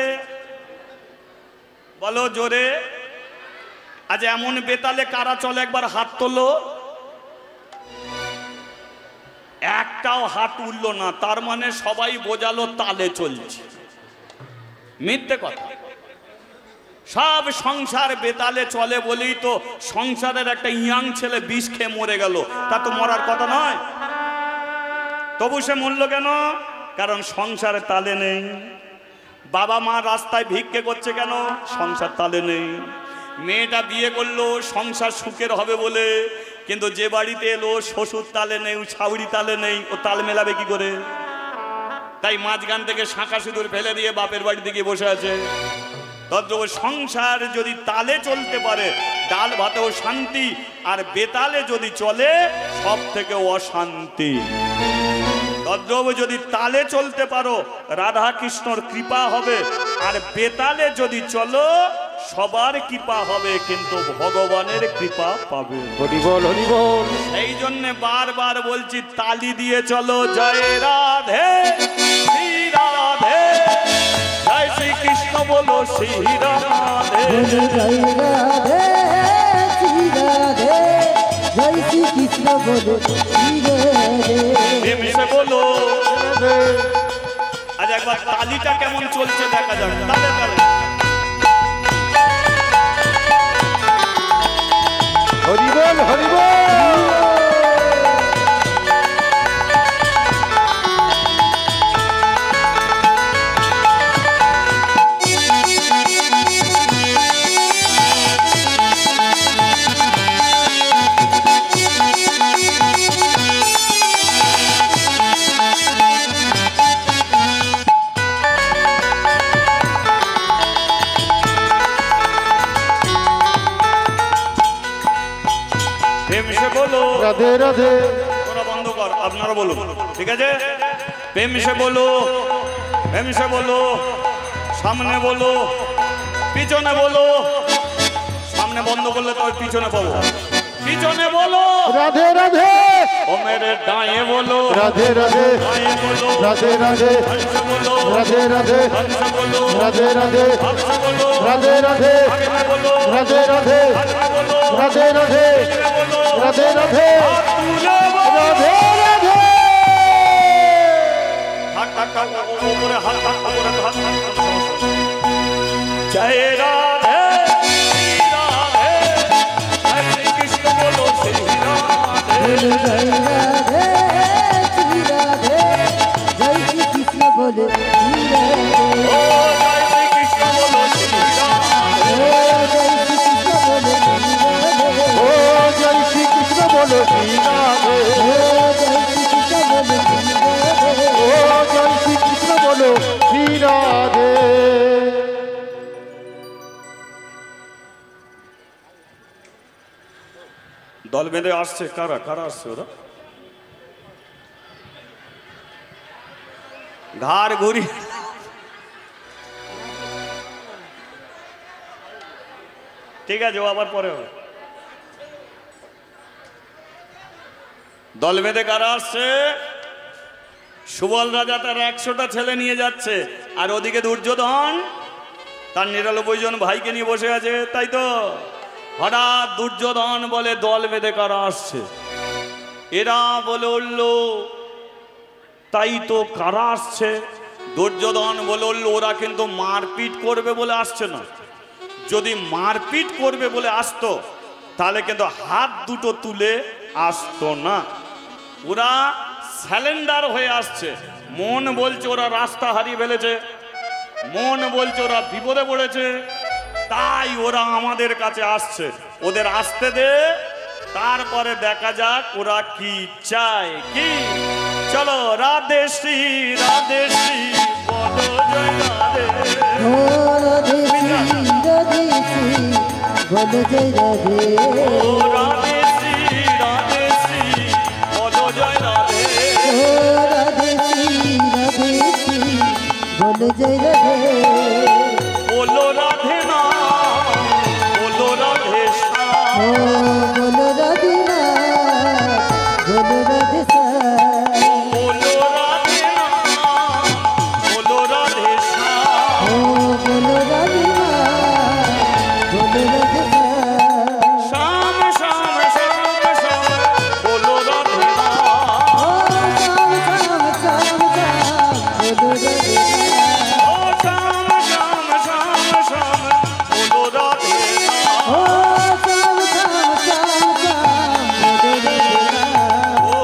বলো জোরে আজ এমন বেতালে কারা চলে একবার হাত তোলো একটাও হাত উঠলো না তার মানে সবাই বোঝালো তালে চলছে মিথ্যে কথা সব সংসার বেতালে চলে বলেই তো সংসারের একটা ইয়াং ছেলে বিষ খেয়ে মরে গেল তা তো মরার কথা নয় তবু সে মরল কেন কারণ সংসারে তালে নেই বাবা মা রাস্তায় ভিক্ষে করছে কেন সংসার তালে নেই মেয়েটা বিয়ে করলো সংসার সুখের হবে বলে কিন্তু যে বাড়িতে এলো শ্বশুর তালে নেই ছাউড়ি তালে নেই ও তাল মেলাবে কি করে তাই মাঝখান থেকে শাঁখা সিঁদুর ফেলে দিয়ে বাপের বাড়িতে গিয়ে বসে আছে তদ্রূপ সংসার যদি তালে চলতে পারে ডাল ভাতেও শান্তি আর বেতালে যদি চলে সব থেকে অশান্তি তদ্রূপ যদি তালে চলতে পারো রাধা কৃষ্ণর কৃপা হবে আর বেতালে যদি চলো সবার কৃপা হবে কিন্তু ভগবানের কৃপা পাবে। হরি বল হরি বল। এই জন্য বারবার বলছি তালি দিয়ে চলো জয় রাধে শ্রী রাধে, জয় শ্রী কৃষ্ণ বলো শ্রী রাধে। বলো জয় রাধে শ্রী রাধে, জয় শ্রী কৃষ্ণ বলো শ্রী রাধে। মিশে বলো। আজ একবার তালিটা কেমন চলছে দেখা যাক। তালে তালে হরি বল হরি বল। রাধে রাধে। তোরা বন্ধ কর, আপনারা বলুন, ঠিক আছে? প্রেম সে বলো, প্রেম সে বলো, সামনে বলো, পিছনে বলো। সামনে বন্ধ করলে তো পিছনে পাবো। পিছনে বলো রাধে রাধে। ও মেরে ডায়ে বলো রাধে রাধে। ডায়ে বলো রাধে রাধে। হংস বলো রাধে রাধে। হংস বলো রাধে রাধে। হংস বলো রাধে রাধে। আগে বলো রাধে রাধে। হংস বলো রাধে রাধে। পিছনে বলো রাধে রাধে। হাত তুলে বলো। রাধে রাধে। হাত হাত হাত উপরে হাত হাত উপরে হাত হাত। জয় রাধে শ্রী রাধে, জয় শ্রী কৃষ্ণ বলো শ্রী রাধে। বলো জয় রাধে শ্রী রাধে, জয় শ্রী কৃষ্ণ বলো শ্রী রাধে। ও জয় শ্রী কৃষ্ণ বলো শ্রী রাধে। ও জয় শ্রী কৃষ্ণ বলো শ্রী রাধে। ও জয় শ্রী কৃষ্ণ বলো শ্রী রাধে। দল বেঁধে আসছে কারা কারা আসছে ওরা? ঘাড় ঘুরি ঠিক আছে, ও আবার পরে হবে। দল বেঁধে কারা আসছে? সুবল রাজা তার 100টা ছেলে নিয়ে যাচ্ছে, আর ওদিকে দুর্যোধন তার 99 জন ভাইকে নিয়ে বসে আছে, তাই তো? হঠাৎ দুর্যোধন বলে দল বেঁধে কারা আসছে? এরা বলে উঠল তাই তো, কারা আসছে? দুর্যোধন বলে উঠল ওরা কিন্তু মারপিট করবে বলে আসছে না। যদি মারপিট করবে বলে আসতো তাহলে কিন্তু হাত দুটো তুলে আসতো না। ওরা স্যালেন্ডার হয়ে আসছে। মন বলছে ওরা রাস্তা হারিয়ে ফেলেছে, মন বলছে ওরা বিপদে পড়েছে, তাই ওরা আমাদের কাছে আসছে। ওদের আসতে দে, তারপরে দেখা যাক ওরা কি চায়। কি চলো রাধে শ্রী রাধে শ্রী বলো জয় রাধে। ও রাধে শ্রী রাধে শ্রী বলো জয় রাধে। ও রাধে শ্রী রাধে শ্রী বলো জয় রাধে। ও রাধে শ্রী রাধে শ্রী বলো জয় রাধে। বলো রাধে না বলো রাধে শ্যাম। ও বলো রাধে না বলো রাধে শ্যাম। বলো রাধে না বলো রাধে শ্যাম। ও বলো রাধে না বলো রাধে শ্যাম। শ্যাম শ্যাম শ্যাম শ্যাম বলো রাধে না। ও শ্যাম শ্যাম শ্যাম শ্যাম বলো রাধে শ্যাম। ও শ্যাম শ্যাম শ্যাম শ্যাম বলো রাধে না। ও শ্যাম শ্যাম শ্যাম শ্যাম বলো রাধে শ্যাম। ও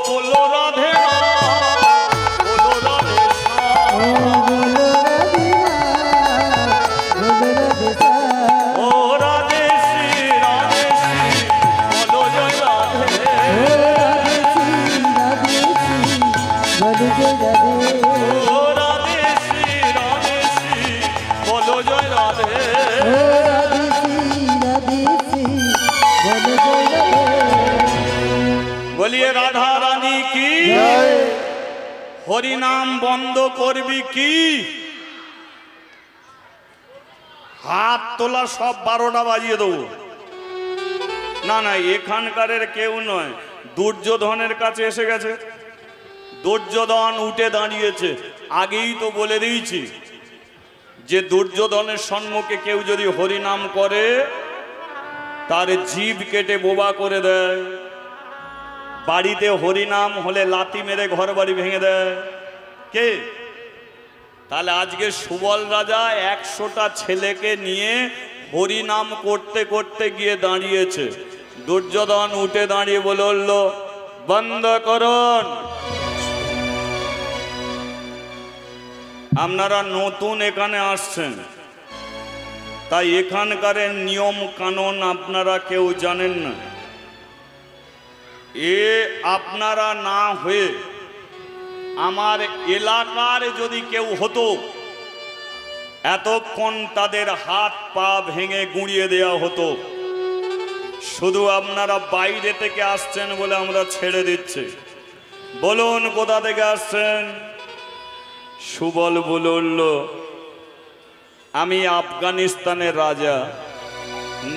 বলো রাধে না বলো রাধে শ্যাম। ও বলো রাধে না বলো রাধে শ্যাম। ও রাধে শ্রী বলো জয় রাধে। ও রাধে শ্রী রাধে শ্রী বলো জয় রাধে। ও রাধে শ্রী বলো জয় রাধে। ও রাধে শ্রী রাধে শ্রী বলো জয় রাধে। বলিয়ে রাধা রানী কি জয়। হরি নাম বন্ধ করবি কি? হাত তোলা সব 12টা বাজিয়ে দেবো। না না, এখানকারের কেউ নয়, দুর্যোধনের কাছে এসে গেছে। দুর্যোধন উঠে দাঁড়িয়েছে। আগেই তো বলে দিয়েছি যে দুর্যোধনের সম্মুখে কেউ যদি হরিনাম করে তার জিভ কেটে বোবা করে দেয়। বাড়িতে হরিনাম হলে লাথি মেরে ঘর বাড়ি ভেঙে দেয় কে? তাহলে আজকে সুবল রাজা 100টা ছেলেকে নিয়ে হরিনাম করতে করতে গিয়ে দাঁড়িয়েছে। দুর্যোধন উঠে দাঁড়িয়ে বলল, বন্ধ করুন। আপনারা নতুন এখানে আসছেন, তাই এখানকার নিয়ম কানুন আপনারা কেউ জানেন না। আপনারা না হয়ে আমার এলাকার যদি কেউ হতো, এতক্ষণ তাদের হাত পা ভেঙে গুঁড়িয়ে দেওয়া হতো। শুধু আপনারা বাইরে থেকে আসছেন বলে আমরা ছেড়ে দিচ্ছি। বলুন কোথা থেকে আসছেন? সুবল বলল, আমি আফগানিস্তানের রাজা,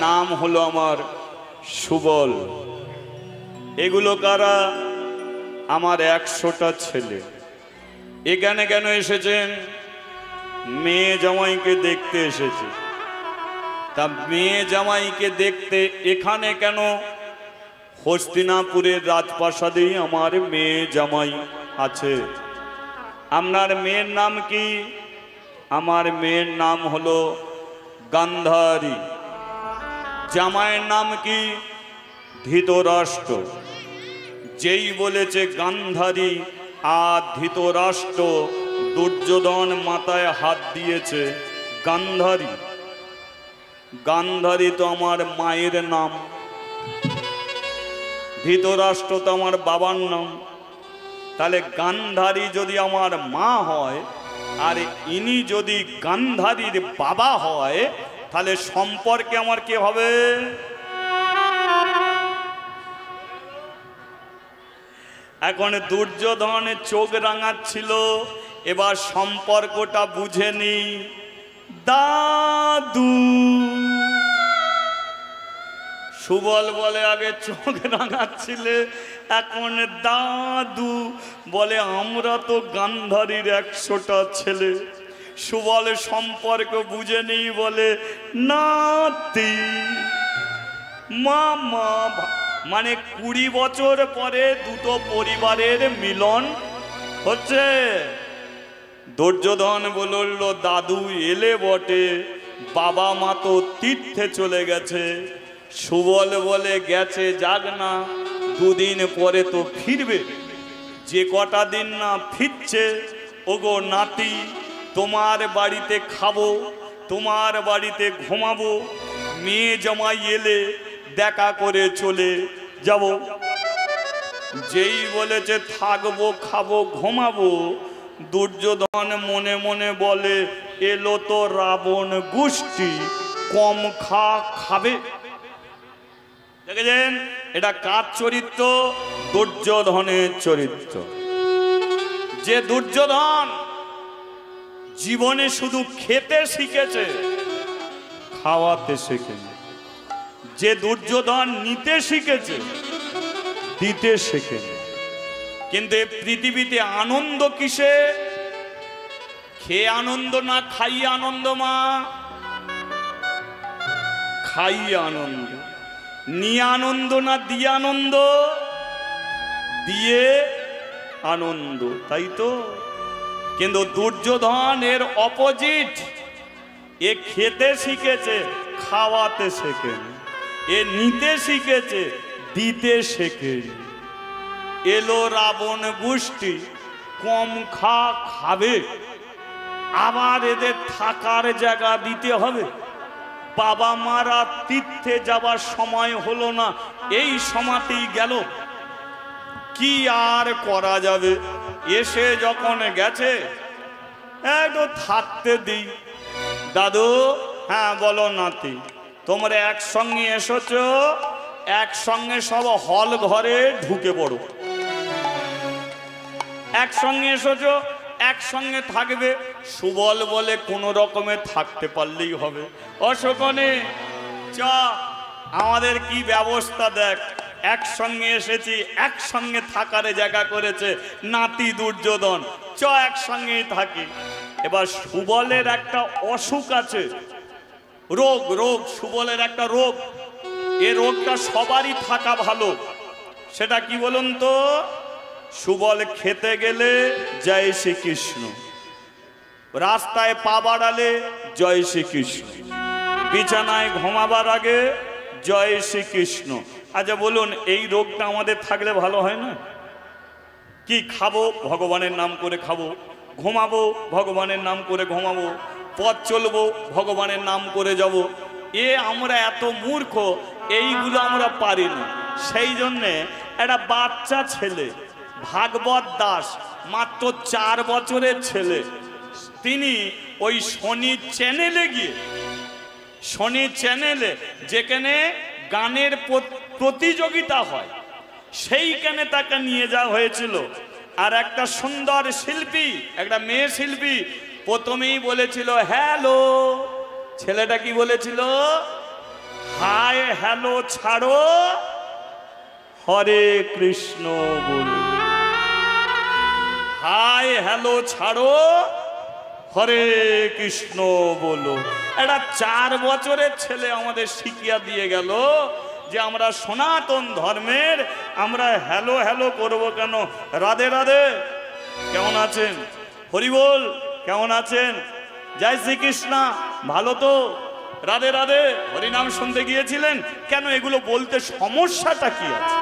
নাম হলো আমার সুবল। এগুলো কারা? আমার 100টা ছেলে। এখানে কেন এসেছেন? মেয়ে জামাইকে দেখতে এসেছে। তা মেয়ে জামাইকে দেখতে এখানে কেন? হস্তিনাপুরের রাজপ্রাসাদেই আমার মেয়ে জামাই আছে। আপনার মেয়ের নাম কি? আমার মেয়ের নাম হলো গান্ধারী। জামাইয়ের নাম কি? ধৃতরাষ্ট্র। যেই বলেছে গান্ধারী আর ধৃতরাষ্ট্র, দুর্যোধন মাথায় হাত দিয়েছে। গান্ধারী, গান্ধারী তো আমার মায়ের নাম, ধৃতরাষ্ট্র তো আমার বাবার নাম। তাহলে গান্ধারী যদি আমার মা হয় আর ইনি যদি গান্ধারীর বাবা হয়, তাহলে সম্পর্কে আমার কে হবে? এখন দুর্যোধনের চোখ রাঙাচ্ছিল, এবার সম্পর্কটা বুঝেনি। দাদু। সুবল বলে, আগে চোখ রাঙাচ্ছিলে, এখন দাদু বলে। আমরা তো গান্ধারীর 100টা ছেলে। সুবল সম্পর্ক বুঝেনি, বলে নাতি মামা। মানে 20 বছর পরে দুটো পরিবারের মিলন হচ্ছে। দুর্যোধন বলল, দাদু এলে বটে, বাবা মা তো তীর্থে চলে গেছে। সুবল বলে, গেছে যাক না, 2 দিন পরে তো ফিরবে। যে কটা দিন না ফিরছে, ওগো নাতি, তোমার বাড়িতে খাবো, তোমার বাড়িতে ঘুমাবো, মেয়ে জামাই এলে দেখা করে চলে যাব। যেই বলেছে থাকবো, খাবো, ঘুমাবো, দুর্যোধন মনে মনে বলে, এলো তো রাবণ গোষ্ঠী, কম খাবে। দেখেছেন এটা কার চরিত্র? দুর্যোধনের চরিত্র। যে দুর্যোধন জীবনে শুধু খেতে শিখেছে, খাওয়াতে শেখেনি। যে দুর্যোধন নিতে শিখেছে, দিতে শেখেনি। কিন্তু এই পৃথিবীতে আনন্দ কিসে? খেয়ে আনন্দ না খাইয়ে আনন্দ? মা, খাইয়ে আনন্দ। নিয়ে আনন্দ না দিয়ে আনন্দ? দিয়ে আনন্দ, তাই তো। কিন্তু দুর্যোধন এর অপোজিট। এ খেতে শিখেছে, খাওয়াতে শেখেনি। এ নিতে শিখেছে, দিতে শেখেনি। এলো রাবণ গোষ্ঠী, কম খাবে, আবার এদের থাকার জায়গা দিতে হবে। বাবা মারা তীর্থে যাবার সময় হলো না, এই সময়তেই গেল। কি আর করা যাবে? এসে যখন গেছে, একটু থাকতে দিই। দাদু, হ্যাঁ বলো নাতি, তোমরা একসঙ্গে এসেছ, একসঙ্গে সব হল ঘরে ঢুকে পড়ো। একসঙ্গে এসেছ, একসঙ্গে থাকবে। সুবল বলে কোনো রকমে থাকতে পারলেই হবে। অশোকনে চ, আমাদের কি ব্যবস্থা দেখ, একসঙ্গে এসেছি, একসঙ্গে থাকার জায়গা করেছে নাতি দুর্যোধন, চ একসঙ্গেই থাকি। এবার সুবলের একটা অসুখ আছে, রোগ, সুবলের একটা রোগ। এ রোগটা সবারই থাকা ভালো। সেটা কি বলুন তো? সুবল খেতে গেলে জয় শ্রীকৃষ্ণ, রাস্তায় পা বাড়ালে জয় শ্রীকৃষ্ণ, বিছানায় ঘুমাবার আগে জয় শ্রীকৃষ্ণ। আচ্ছা বলুন, এই রোগটা আমাদের থাকলে ভালো হয় না? কি খাবো? ভগবানের নাম করে খাবো। ঘুমাবো? ভগবানের নাম করে ঘুমাবো। পথ চলবো? ভগবানের নাম করে যাব। আমরা এত মূর্খ, এইগুলো আমরা পারি না। সেই জন্যে একটা বাচ্চা ছেলে, ভাগবত দাস, মাত্র 4 বছরের ছেলে, তিনি ওই শনি চ্যানেলে যেখানে গানের প্রতিযোগিতা হয়, সেইখানে তাকে নিয়ে যাওয়া হয়েছিল। আর একটা সুন্দর শিল্পী, একটা মেয়ে শিল্পী প্রথমেই বলেছিল হ্যালো। ছেলেটা কি বলেছিল? হাই হ্যালো ছাড়ো, হরে কৃষ্ণ বলো। হাই হ্যালো ছাড়ো, হরে কৃষ্ণ বলো। একটা 4 বছরের ছেলে আমাদের শিখিয়া দিয়ে গেল যে আমরা সনাতন ধর্মের, আমরা হ্যালো হ্যালো করব কেন? রাধে রাধে, কেমন আছেন? হরি বল, কেমন আছেন? জয় শ্রীকৃষ্ণ, ভালো তো? রাধে রাধে, হরিনাম শুনতে গিয়েছিলেন কেন? এগুলো বলতে সমস্যাটা কি আছে?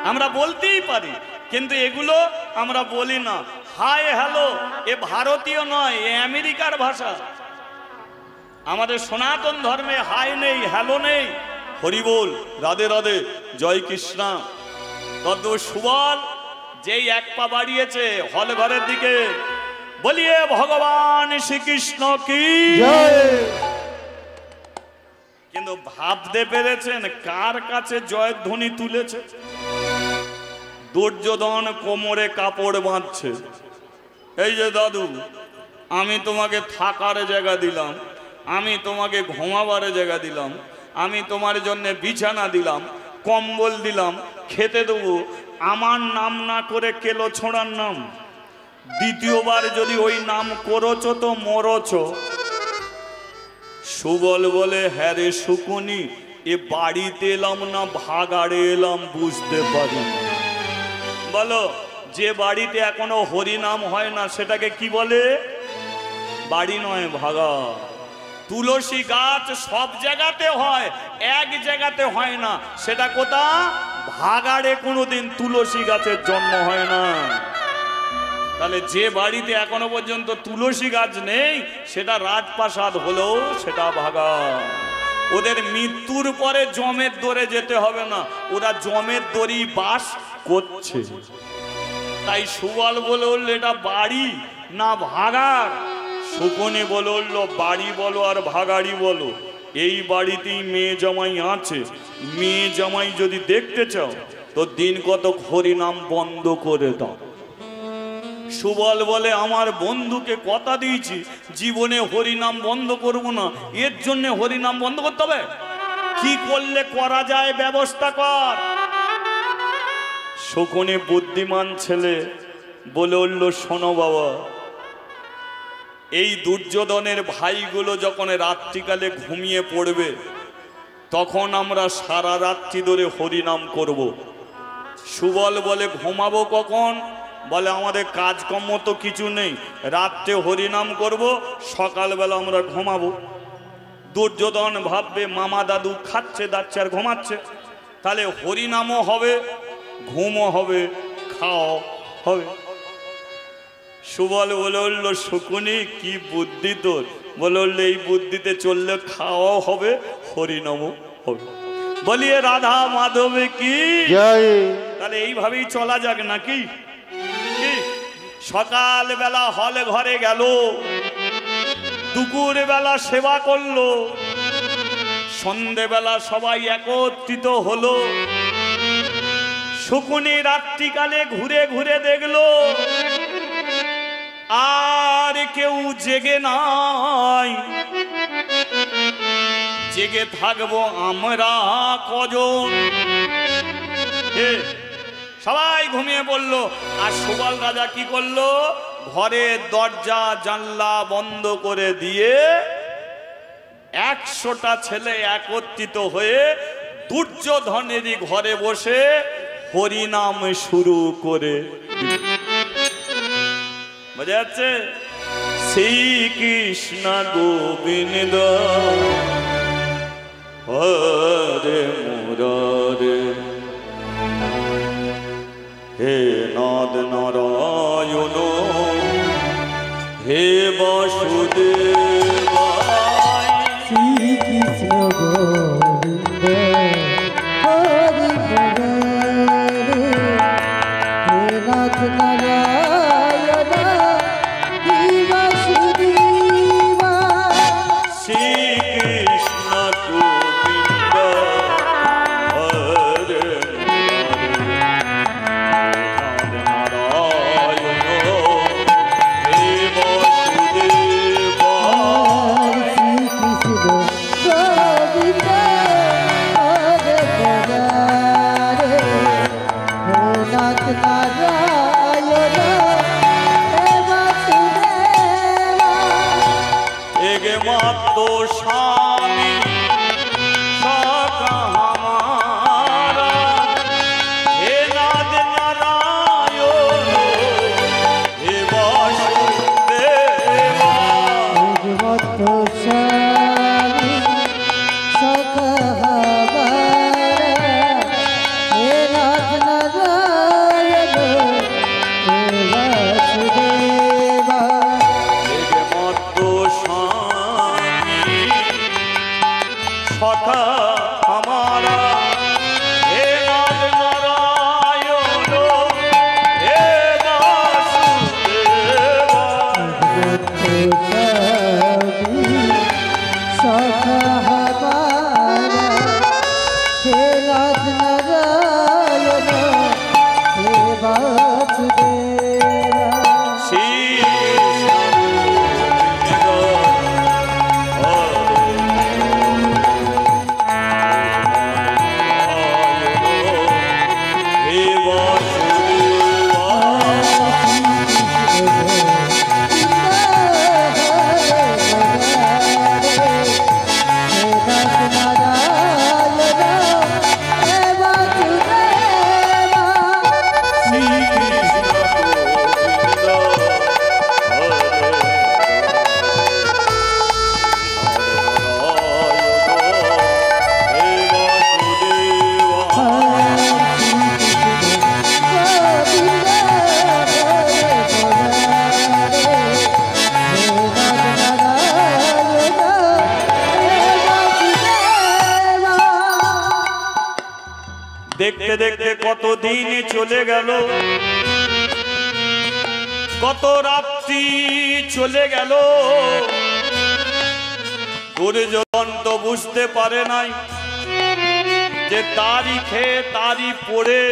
আমরা বলতেই পারি, কিন্তু এগুলো আমরা বলি না। হাই হ্যালো এ ভারতীয় নয়, এ আমেরিকার ভাষা। আমাদের সনাতন ধর্মে হাই নেই, হ্যালো নেই। হরি বল, রাধে রাধে, জয় কৃষ্ণ। তত সুবল যেই এক পা বাড়িয়েছে হল ঘরের দিকে, বলিয়ে ভগবান শ্রীকৃষ্ণ কি জয়। কিন্তু ভাবতে পেরেছেন কার কাছে জয়ধ্বনি তুলেছে? দুর্যোধন কোমরে কাপড় বাঁধছে। এই যে দাদু, আমি তোমাকে থাকার জায়গা দিলাম, আমি তোমাকে ঘুমাবার জায়গা দিলাম, আমি তোমার জন্য বিছানা দিলাম, কম্বল দিলাম, খেতে দেবো, আমার নাম না করে কেলো ছোড়ার নাম। দ্বিতীয়বার যদি ওই নাম করেছ তো মরছ। সুবল বলে হ্যাঁ রে শুকুনি, এ বাড়িতে এলাম না ভাগাড়ে এলাম বুঝতে পারি। বলো, যে বাড়িতে এখনো হরিনাম হয় না সেটাকে কি বলে? বাড়ি নয়, ভাগা। তুলসী গাছ সব জায়গাতে হয়, এক জায়গাতে হয় না। সেটা কোথা? ভাগাড়ে কোনোদিন তুলসী গাছের জন্ম হয় না। তাহলে যে বাড়িতে এখনো পর্যন্ত তুলসী গাছ নেই সেটা রাজপ্রাসাদ হলেও সেটা ভাগা। ওদের মৃত্যুর পরে জমের দরে যেতে হবে না, ওরা জমের দরেই বাস করছে। তাই সুবল বলে উঠল এটা বাড়ি না ভাগাড়। শকুনি বলে উঠল বাড়ি বলো আর ভাগাড়ি বলো, এই বাড়িতেই মেয়ে জামাই আছে। মেয়ে জামাই যদি দেখতে চাও তো দিন কত হরিনাম বন্ধ করে দাও। সুবল বলে আমার বন্ধুকে কথা দিয়েছি জীবনে হরিনাম বন্ধ করব না, এর জন্য হরিনাম বন্ধ করতে হবে? কি করলে করা যায় ব্যবস্থা কর। শকুনি বুদ্ধিমান ছেলে বলে উঠল শোনো বাবা, এই দুর্যোধনের ভাইগুলো যখন রাত্রিকালে ঘুমিয়ে পড়বে তখন আমরা সারা রাত্রি ধরে হরিনাম করব। সুবল বলে ঘুমাবো কখন? বলে আমাদের কাজকর্ম তো কিছু নেই, রাত্রে হরিনাম করব, সকালবেলা আমরা ঘুমাবো। দুর্যোধন ভাববে মামা দাদু খাচ্ছে দাচ্ছে আর ঘুমাচ্ছে, তাহলে হরিনামও হবে, ঘুমও হবে, খাওয়া হবে। সুবল বলে উঠল শকুনি কি বুদ্ধি তোর? বলে উঠল এই বুদ্ধিতে চললে খাওয়াও হবে, হরিনামও হবে। বলিয়ে রাধা মাধবে কি জয়। তাহলে এইভাবেই চলা যাক নাকি? সকালবেলা হলে ঘরে গেল, দুপুর বেলা সেবা করলো, সন্ধেবেলা সবাই একত্রিত হলো। শকুনি রাত্রিকালে ঘুরে ঘুরে দেখলো আর কেউ জেগে নাই, জেগে থাকবো আমরা কজন। সবাই ঘুমিয়ে পড়ল। আর সুবল রাজা কি করলো, ঘরের দরজা জানলা বন্ধ করে দিয়ে 100টা ছেলে একত্রিত হয়ে দুর্যোধনেরই ঘরে বসে হরিনাম শুরু করে। বোঝা যাচ্ছে? শ্রীকৃষ্ণ গোবিন্দ হরে মুরারে, হে নাদ নারায়ণ, হে বাসুদেব। শ্রীকৃষ্ণ গোবিন্দ হরি মুরারে, হে নাথ নারায়ণ, হে বাসুদেব। শ্রীকৃষ্ণ গোবিন্দ হরে নারায়ণ, হে বাসুদেব। শ্রীকৃষ্ণ গোবিন্দ হরে মুরারে, হে নাথ নারায়ণ, হে বাসুদেব। একমাত্র স্বামী সখা हमारा, हे नाथ नारायण, हे वासुदेव। একমাত্র স্বামী সখা हमारा, হে নাথ নারায়ণ, হে বাসুদেব। একমাত্র স্বামী সখা हमारा, हे नाथ नारायण, हे वासुदेव। सखा हमारा, हे नाथ नारायण, हे वासुदेव। श्रीकृष्ण हे দেখতে দেখতে কত দিন চলে গেল, কত রাত্রি চলে গেল। দুর্যোধন তো বুঝতে পারে নাই যে তারই খেয়ে তারই পড়ে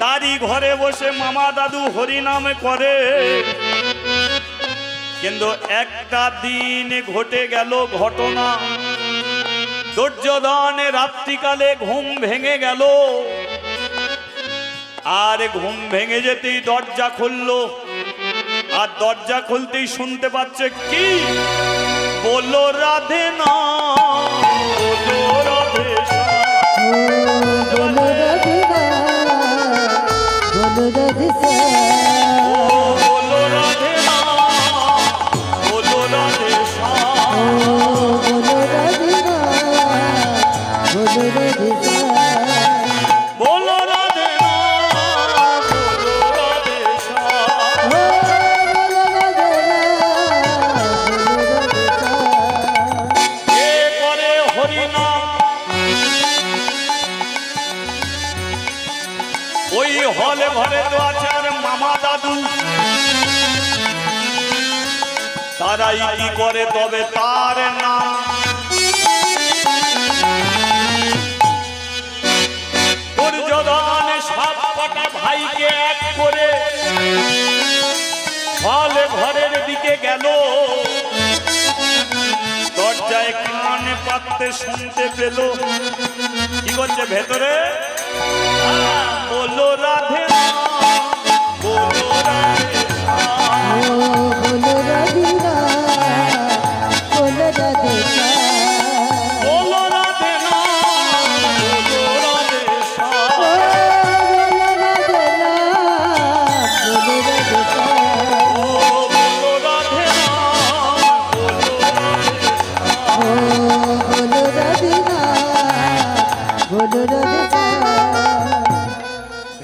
তারই ঘরে বসে মামা দাদু হরিনাম করে। কিন্তু একটা দিন ঘটে গেল ঘটনা, দুর্যোধনের রাত্রিকালে ঘুম ভেঙে গেল। আর ঘুম ভেঙে যেতেই দরজা খুললো, আর দরজা খুলতেই শুনতে পাচ্ছে কি, বলো রাধে না, বলো রাধে শ্যাম। बोलो रघुनाथ, बोलो रघुश्याम। ও বলো রাধে না, বলো রাধে শ্যাম। ओ बोलो रघुनाथ, बोलो रघुश्याम। বলো রাধে না, বলো রাধে শ্যাম। ओ बोलो रघुनाथ, बोलो रघुश्याम। এ করে হরিনাম, ওই হলে ঘরে তো আছে আর মামা দাদু, তারাই কি করে তবে তার নাম। দুর্যোধন সব কটা ভাইকে এক করে দিকে গেল, দরজায় কানে পাততে শুনতে পেল কি করছে ভেতরে, বলো রাধে রাম, বলো রাধে রাম। ও বলো রাধে রাম, বলো রাধে রাম। বলো রাধে রাম, বলো রাধে শ্যাম। ও বলো রাধে রাম, বলো রাধে রাম। ও বলো রাধে রাম, বলো রাধে শ্যাম। ও বলো রাধে রাম, বলো রাধে রাম।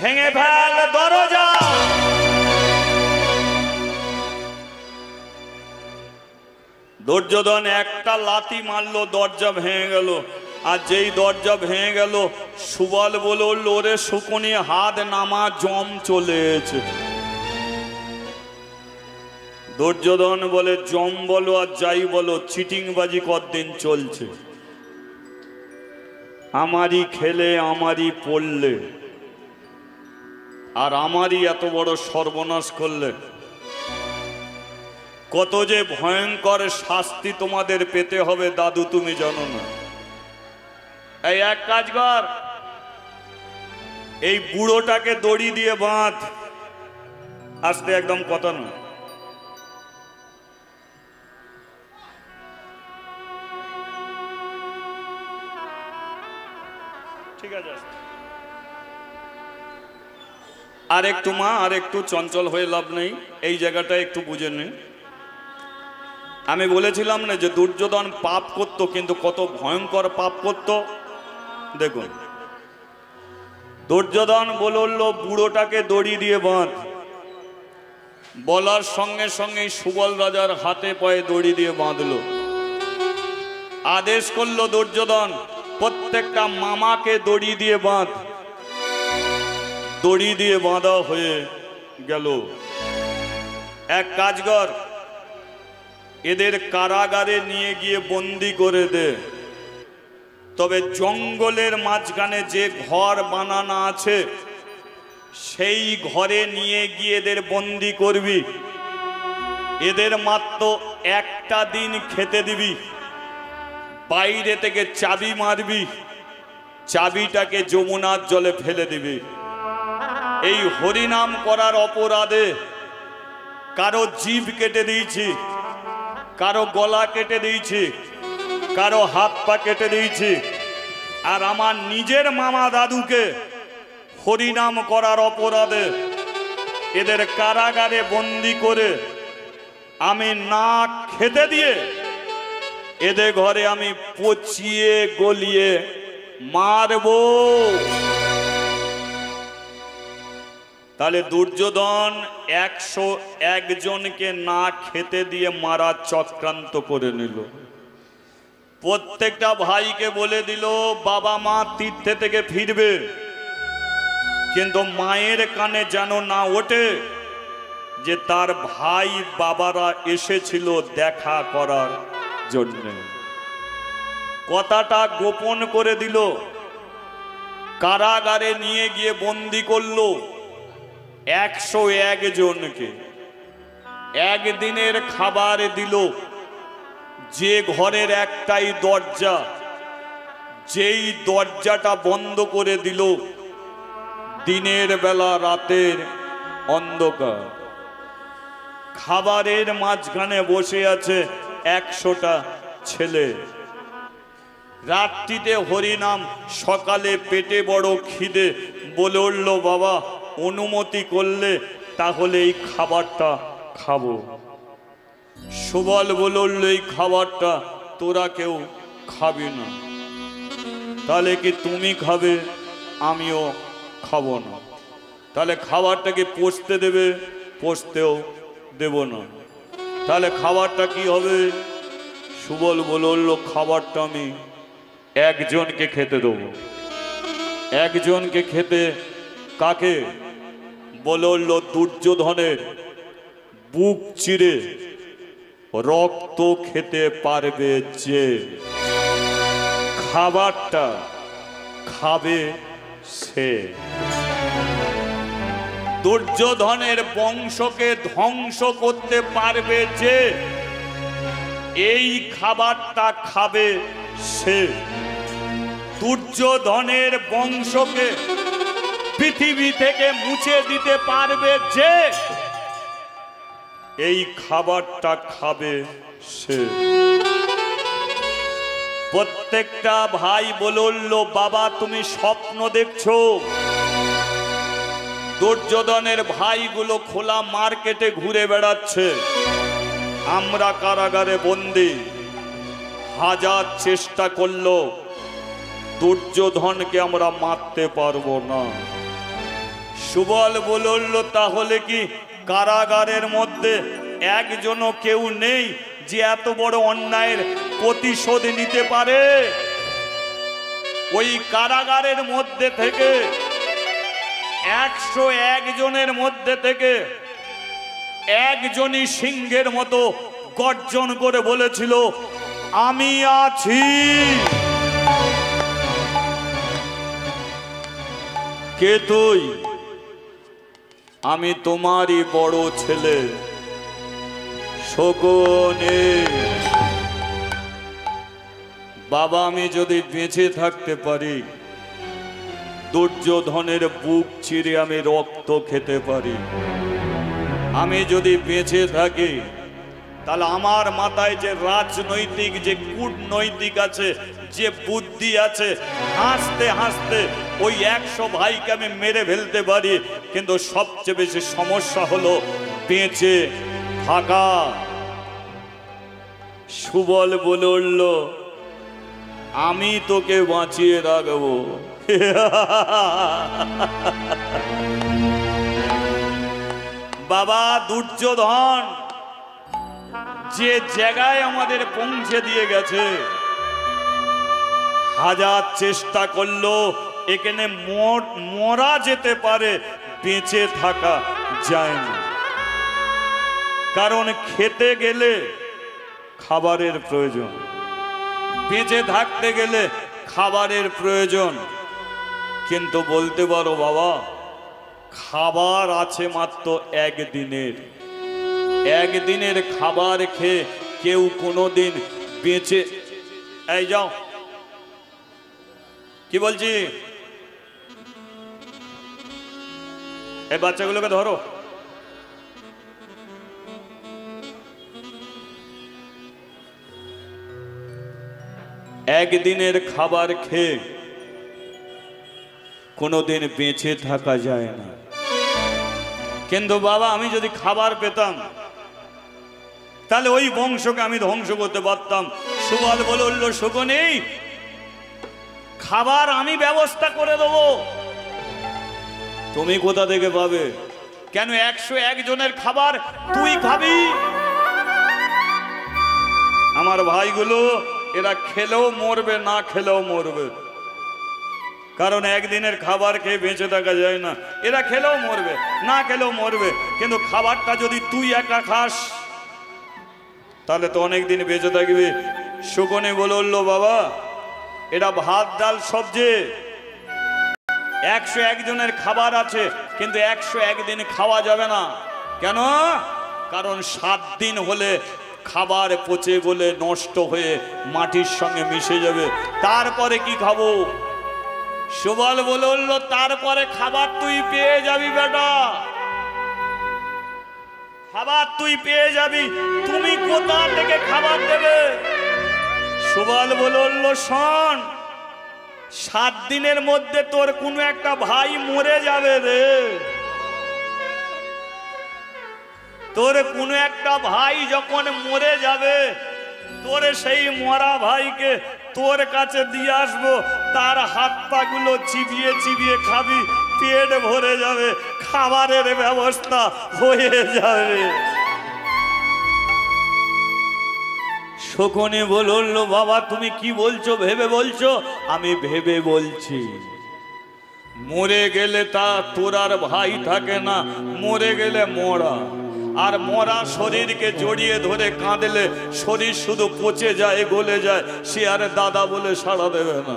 ভেঙে ফেল দরজা। দুর্যোধন একটা লাথি মারলো, দরজা ভেঙে গেল। আর যেই দরজা ভেঙে গেল, সুবল বলে উঠল, ওরে শুকুনি, হাত নামা, জম চলে এসেছে। দুর্যোধন বলে, জম বলো আর যাই বলো, চিটিংবাজি কতদিন চলছে? আমারই খেলে আমারই পড়লে, আর আমারই এত বড় সর্বনাশ করলে। কত যে ভয়ঙ্কর শাস্তি তোমাদের পেতে হবে দাদু, তুমি জানো না। এই এক কাজ কর, এই বুড়োটাকে দড়ি দিয়ে বাঁধ। আস্তে, একদম কথা না। ঠিক আছে, আর একটু মা, আর একটু চঞ্চল হয়ে লাভ নেই, এই জায়গাটা একটু বুঝে নে। আমি বলেছিলাম না যে দুর্যোধন পাপ করত, কিন্তু কত ভয়ঙ্কর পাপ করত দেখুন। দুর্যোধন বলল, বুড়োটাকে দড়ি দিয়ে বাঁধ। বলার সঙ্গে সঙ্গে সুবল রাজার হাতে পায়ে দড়ি দিয়ে বাঁধলো। আদেশ করলো দুর্যোধন, প্রত্যেকটা মামাকে দড়ি দিয়ে বাঁধ। দড়ি দিয়ে বাঁধা হয়ে গেল। এক কাজ কর, এদের কারাগারে নিয়ে গিয়ে বন্দি করে দে। তবে জঙ্গলের মাঝখানে যে ঘর বানানো আছে, সেই ঘরে নিয়ে গিয়ে এদের বন্দি করবি। এদের মাত্র একটা দিন খেতে দিবি। বাইরে থেকে চাবি মারবি, চাবিটাকে যমুনার জলে ফেলে দিবি। এই হরিনাম করার অপরাধে কারো জিভ কেটে দিয়েছি, কারো গলা কেটে দিয়েছি, কারো হাত পা কেটে দিয়েছি। আর আমার নিজের মামা দাদুকে হরিনাম করার অপরাধে এদের কারাগারে বন্দি করে আমি না খেতে দিয়ে এদের ঘরে আমি পচিয়ে গলিয়ে মারবো। তাহলে দুর্যোধন 101 জনকে না খেতে দিয়ে মারার চক্রান্ত করে নিল। প্রত্যেকটা ভাইকে বলে দিল, বাবা মা তীর্থে থেকে ফিরবে, কিন্তু মায়ের কানে যেন না ওঠে যে তার ভাই বাবারা এসেছিল দেখা করার জন্য। কথাটা গোপন করে দিল। কারাগারে নিয়ে গিয়ে বন্দি করলো 101 জনকে। একদিনের খাবার দিল। যে ঘরের একটাই দরজা, যেই দরজাটা বন্ধ করে দিল, দিনের বেলা রাতের অন্ধকার। খাবারের মাঝখানে বসে আছে 100টা ছেলে। রাত্রিতে হরিনাম, সকালে পেটে বড় খিদে, বলে উঠল, বাবা অনুমতি করলে তাহলে এই খাবারটা খাবো। সুবল বলে উঠল, এই খাবারটা তোরা কেউ খাবি না। তাহলে কি তুমি খাবে? আমিও খাবো না। তাহলে খাবারটাকে পচতে দেবে? পচতেও দেব না। তাহলে খাবারটা কি হবে? সুবল বলে উঠল, খাবারটা আমি একজনকে খেতে দেবো। একজনকে খেতে? কাকে? বলে উঠল, দুর্যোধনের বুক চিরে রক্ত খেতে পারবে যে, খাবারটা খাবে সে। দুর্যোধনের বংশকে ধ্বংস করতে পারবে যে, এই খাবারটা খাবে সে। দুর্যোধনের বংশকে পৃথিবী থেকে মুছে দিতে পারবে যে, এই খাবারটা খাবে সে। প্রত্যেকটা ভাই বলল, বাবা তুমি স্বপ্ন দেখছো? দুর্যোধনের ভাইগুলো খোলা মার্কেটে ঘুরে বেড়াচ্ছে, আমরা কারাগারে বন্দী। হাজার চেষ্টা করলো দুর্যোধনকে আমরা মারতে পারবো না। সুবল বলল, তাহলে কি কারাগারের মধ্যে একজনও কেউ নেই যে এত বড় অন্যায়ের প্রতিশোধ নিতে পারে? ওই কারাগারের মধ্যে থেকে 101 জনের মধ্যে থেকে একজনই সিংহের মতো গর্জন করে বলেছিল, আমি আছি। কে তুই? আমি তোমারই বড় ছেলে শকুনি। বাবা আমি যদি বেঁচে থাকতে পারি, দুর্যোধনের বুক চিরে আমি রক্ত খেতে পারি। আমি যদি বেঁচে থাকি, তাহলে আমার মাথায় যে রাজনৈতিক, যে কূটনৈতিক আছে, যে বুদ্ধি আছে, হাসতে হাসতে ওই 100 ভাইকে আমি মেরে ফেলতে পারি। কিন্তু সবচেয়ে বেশি সমস্যা হলো বেঁচে থাকা। সুবল বলল, আমি তোকে বাঁচিয়ে রাখবো। বাবা দুর্যোধন যে জায়গায় আমাদের পৌঁছে দিয়ে গেছে, হাজার চেষ্টা করলো এখানে মরা যেতে পারে, বেঁচে থাকা যায় না। কারণ খেতে গেলে খাবারের প্রয়োজন, বেঁচে থাকতে গেলে খাবারের প্রয়োজন। কিন্তু বলতে পারো বাবা, খাবার আছে মাত্র একদিনের খাবার খেয়ে কেউ কোনোদিন বেঁচে, এই যাও কি বলছি, এই বাচ্চাগুলোকে ধরো। একদিনের খাবার খেয়ে কোনোদিন বেঁচে থাকা যায় না। কিন্তু বাবা আমি যদি খাবার পেতাম, তাহলে ওই বংশকে আমি ধ্বংস করতে পারতাম। সুবল বলল, শকুনি খাবার আমি ব্যবস্থা করে দেবো, তুমি কোথা থেকে পাবে? কেন 101 জনের খাবার তুই খাবি? আমার ভাইগুলো এরা খেলেও মরবে, না খেলেও মরবে। কারণ একদিনের খাবার খেয়ে বেঁচে থাকা যায় না। এরা খেলেও মরবে, না খেলেও মরবে, কিন্তু খাবারটা যদি তুই একা খাস, তাহলে তো অনেক দিন বেঁচে থাকবে। শকুনি বলল, বাবা এটা ভাত ডাল সবজি, 101 জনের খাবার আছে, কিন্তু 101 দিন খাওয়া যাবে না। কেন? কারণ 7 দিন হলে খাবার পচে গলে নষ্ট হয়ে মাটির সঙ্গে মিশে যাবে। তারপরে কি খাবো? সুবল বলল, তারপরে খাবার তুই পেয়ে যাবি বেটা, খাবার তুই পেয়ে যাবি। তুমি কোথা থেকে খাবার দেবে? সুবল বলল, শোন, 7 দিনের মধ্যে তোর কোনো একটা ভাই মরে যাবে রে। তোর কোনো একটা ভাই যখন মরে যাবে, তোর সেই মরা ভাইকে তোর কাছে দিয়ে আসবো, তার হাত পা গুলো চিবিয়ে চিবিয়ে খাবি, পেট ভরে যাবে, খাবারের ব্যবস্থা হয়ে যাবে। শকুনি বলল, বাবা তুমি কি বলছো? ভেবে বলছো? আমি ভেবে বলছি। মরে গেলে তা তোর আর ভাই থাকে না, মরে গেলে মরা। আর মরা শরীরকে জড়িয়ে ধরে কাঁদলে শরীর শুধু পচে যায়, গলে যায়, সে আর দাদা বলে সাড়া দেবে না।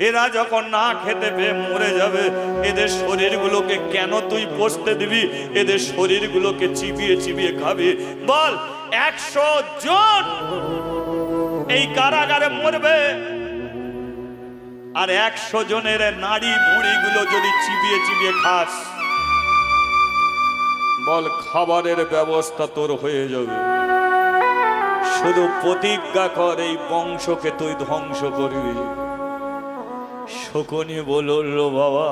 এরা যখন না খেতে পেয়ে মরে যাবে, এদের শরীরগুলোকে কেন তুই পোষতে দিবি? এদের শরীরগুলোকে চিবিয়ে চিবিয়ে খাবি। বল, 100 জন এই কারাগারে মরবে, আর 100 জনের নাড়ি ভুঁড়িগুলো যদি চিবিয়ে চিবিয়ে খাস, বল খাবারের ব্যবস্থা তোর হয়ে যাবে। শুধু প্রতিজ্ঞা কর, এই বংশকে তুই ধ্বংস করবি। শকুনি বলল, বাবা,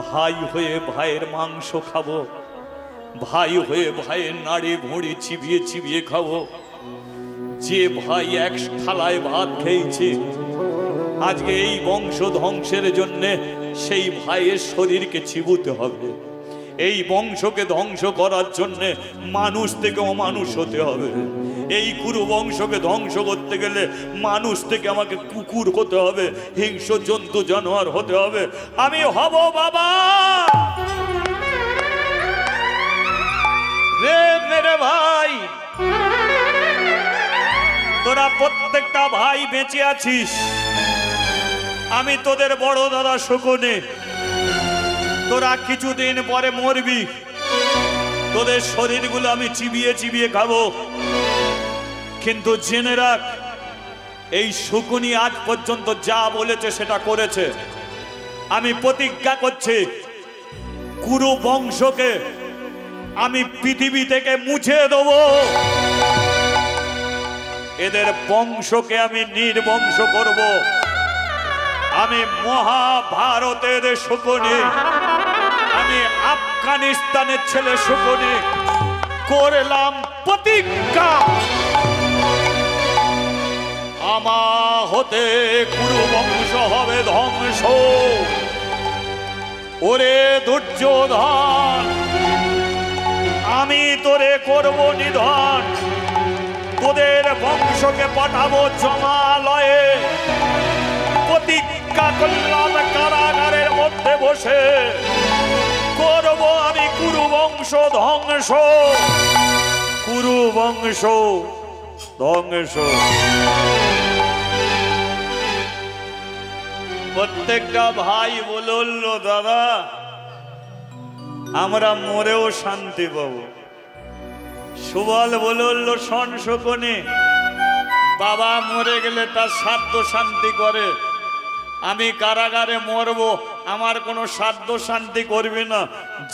ভাই হয়ে ভাইয়ের মাংস খাবো, ভাই হয়ে ভাইয়ের নাড়ি ভুঁড়ি চিবিয়ে চিবিয়ে খাবো। যে ভাই এক থালায় ভাত খেয়েছে, আজকে এই বংশ ধ্বংসের জন্যে সেই ভাইয়ের শরীরকে চিবুতে হবে। এই বংশকে ধ্বংস করার জন্যে মানুষ থেকে অমানুষ হতে হবে। এই কুরু বংশকে ধ্বংস করতে গেলে মানুষ থেকে আমাকে কুকুর হতে হবে, হিংস্র জন্তু জানোয়ার হতে হবে। আমি হব বাবা রে মেরে ভাই। তোরা প্রত্যেকটা ভাই বেঁচে আছিস, আমি তোদের বড় দাদা শকুনি। তোরা কিছুদিন পরে মরবি, তোদের শরীরগুলো আমি চিবিয়ে চিবিয়ে খাবো। কিন্তু জেনে রাখ, এই শকুনি আজ পর্যন্ত যা বলেছে সেটা করেছে। আমি প্রতিজ্ঞা করছি, কুরু বংশকে আমি পৃথিবী থেকে মুছে দেব। এদের বংশকে আমি নির্বংশ করব। আমি মহাভারতের শকুনি, আমি আফগানিস্তানের ছেলে শকুনি, করলাম প্রতিজ্ঞা, আমার হতে কুরু বংশ হবে ধ্বংস। ওরে দুর্যোধন, আমি তোরে করব নিধন। তোদের বংশকে পাঠাবো জমালয়ে। প্রতিজ্ঞা করলাম, কারাগারের মধ্যে বসে করব আমি কুরু বংশ ধ্বংস, কুরু বংশ ধ্বংস। প্রত্যেকটা ভাই বলল, দাদা আমরা মরেও শান্তি পাবো। সুবল বলল, শোন শকুনি, বাবা মরে গেলে তার সাধ্য শান্তি করে, আমি কারাগারে মরব, আমার কোনো সাধ্য শান্তি করবি না।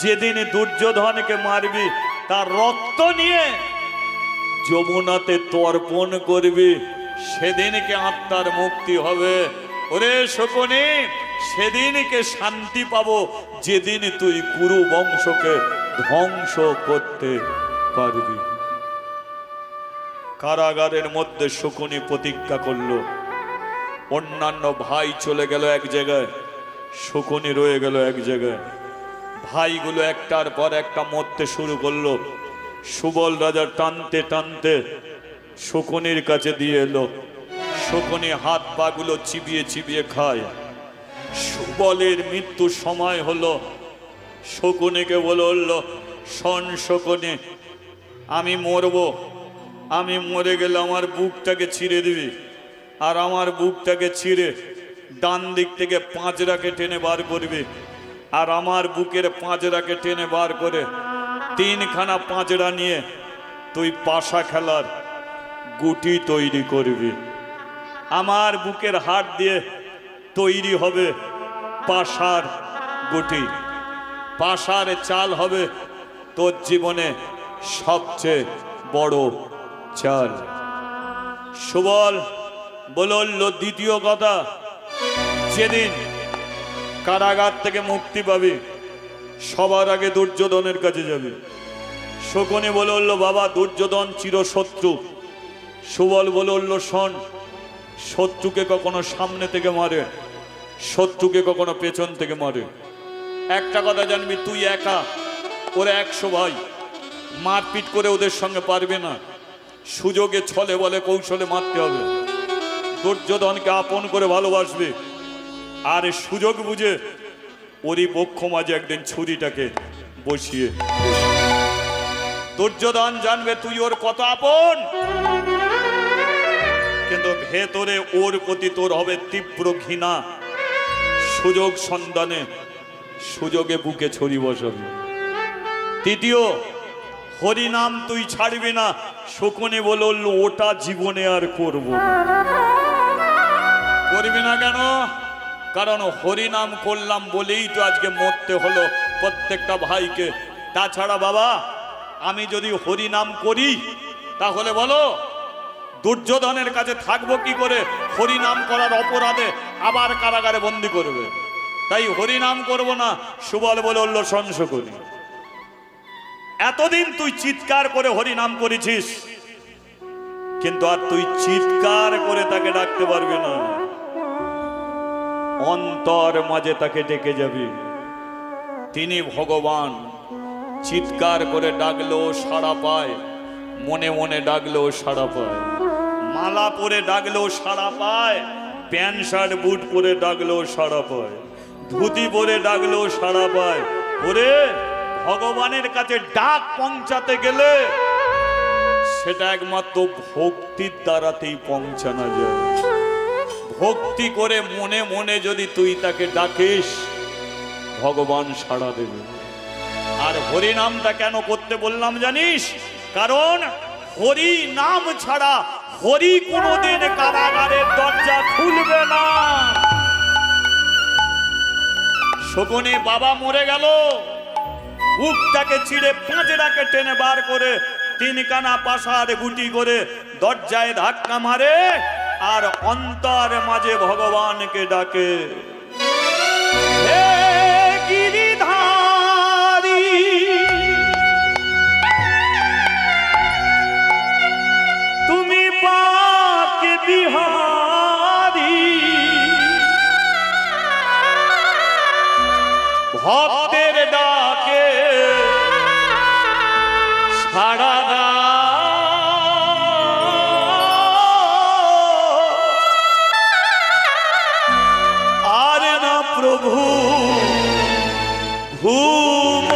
যেদিন দুর্যোধনকে মারবি, তার রক্ত নিয়ে যমুনাতে তর্পণ করবি, সেদিনকে আত্মার মুক্তি হবে। ওরে শকুনি, সেদিনকে শান্তি পাবো যেদিন তুই কুরু বংশকে ধ্বংস করতে পারবি। কারাগারের মধ্যে শকুনি প্রতিজ্ঞা করলো। অন্যান্য ভাই চলে গেল এক জায়গায়, শকুনি রয়ে গেল এক জায়গায়। ভাইগুলো একটার পর একটা মরতে শুরু করলো। সুবল রাজা টানতে টানতে শকুনির কাছে দিয়ে এলো। শকুনি হাত পা গুলো চিবিয়ে চিবিয়ে খায়। সুবলের মৃত্যু সময় হলো। শকুনিকে বলল, শোন শকুনি, আমি মরব, আমি মরে গেলে আমার বুকটাকে ছিঁড়ে দিবি, আর আমার বুকটাকে ছিঁড়ে ডান দিক থেকে পাঁজরাকে টেনে বার করবি, আর আমার বুকের পাঁজরাকে টেনে বার করে 3খানা পাঁজরা নিয়ে তুই পাশা খেলার গুটি তৈরি করবি। আমার বুকের হাড় দিয়ে তৈরি হবে পাশার গুটি। পাশার চাল হবে তোর জীবনে সবচেয়ে বড় চাল। সুবল বলল, দ্বিতীয় কথা, যেদিন কারাগার থেকে মুক্তি পাবি, সবার আগে দুর্যোধনের কাছে যাবে। শকুনি বলল, বাবা দুর্যোধন চিরশত্রু। সুবল বলল, শোন, শত্রুকে কখনো সামনে থেকে মারে, শত্রুকে কখনো পেছন থেকে মারে। একটা কথা জানবি, তুই একা, ওরা 100 ভাই, মারপিট করে ওদের সঙ্গে পারবে না। সুযোগে ছলে বলে কৌশলে মারতে হবে। দুর্যোধনকে আপন করে ভালোবাসবে, আর সুযোগ বুঝে ওরই বক্ষ মাঝে একদিন ছুরিটাকে বসিয়ে দুর্যোধন জানবে তুই ওর কত আপন, কিন্তু ভেতরে ওর প্রতি তোর হবে তীব্র ঘৃণা। সুযোগ সন্ধানে সুযোগে বুকে ছড়ি বসাবি। তৃতীয়, হরিনাম তুই ছাড়বি না। শকুনি বলল ওটা জীবনে আর করব না। করবি না কেন? কারণ হরিনাম করলাম বলেই তো আজকে মরতে হলো প্রত্যেকটা ভাইকে। তাছাড়া বাবা, আমি যদি হরিনাম করি তাহলে বলো দুর্যোধনের কাছে থাকবো কি করে? হরিনাম করার অপরাধে আবার কারাগারে বন্দি করবে। তাই হরিনাম করব না। সুবল বলল শোন শকুনি, এতদিন তুই চিৎকার করে হরিনাম করেছিস, কিন্তু আর তুই চিৎকার করে তাকে ডাকতে পারবি না। অন্তর মাঝে তাকে ডেকে যাবি। তিনি ভগবান। চিৎকার করে ডাকলেও সাড়া পায়, মনে মনে ডাকলেও সাড়া পায়, মালা পরে ডাকলেও সাড়া পায়, প্যান্ট শার্ট বুট পরে ডাকলেও সাড়া পায়, ধুতি পরে ডাকলেও সাড়া পায়। ওরে ভগবানের কাছে ডাক পৌঁছাতে গেলে সেটা একমাত্র ভক্তির দ্বারাতেই পৌঁছানো যায়। ভক্তি করে মনে মনে যদি তুই তাকে ডাকিস, ভগবান সাড়া দেবে। আর হরি নামটা কেন করতে বললাম জানিস? কারণ হরি নাম ছাড়া হরি কোনোদিন কারাগারের দরজা খুলবে না। শকুনি বাবা মরে গেল, বুকটাকে চিড়ে পাঁজরাকে টেনে বার করে তিনখানা পাশার গুটি করে দরজায় ধাক্কা মারে আর অন্তর মাঝে ভগবানকে ডাকে, হে গিরিধারী তুমি পাক বিহারী, ভক্তের ডাকে সাড়া আর না প্রভু ঘুম।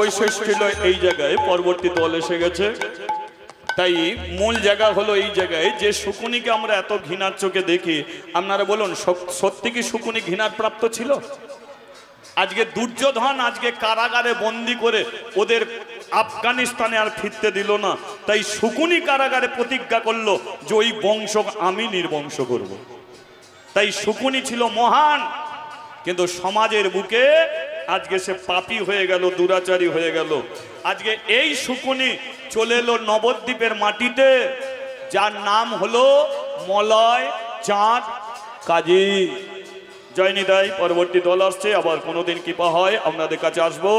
বৈশিষ্ট্য ছিল এই জায়গায়, পরবর্তী দল এসে গেছে, তাই মূল জায়গা হলো এই জায়গায় যে শকুনিকে আমরা এত ঘৃণার চোখে দেখি। আপনারা বলুন সত্যি কি শকুনি ঘৃণার প্রাপ্ত ছিল? আজকে দুর্যোধন আজকে কারাগারে বন্দি করে ওদের আফগানিস্তানে আর ফিরতে দিল না, তাই শকুনি কারাগারে প্রতিজ্ঞা করলো যে ওই বংশ আমি নির্বংশ করব। তাই শকুনি ছিল মহান, কিন্তু সমাজের বুকে আজকে সে পাপী হয়ে গেল, দুরাচারী হয়ে গেল। আজকে এই শকুনি চলে এলো নবদ্বীপের মাটিতে, যার নাম হলো মলয় চাঁদ কাজী। জয় নিতাই। পরবর্তী দল আসছে, আবার কোনোদিন কৃপা হয় আপনাদের কাছে আসবো।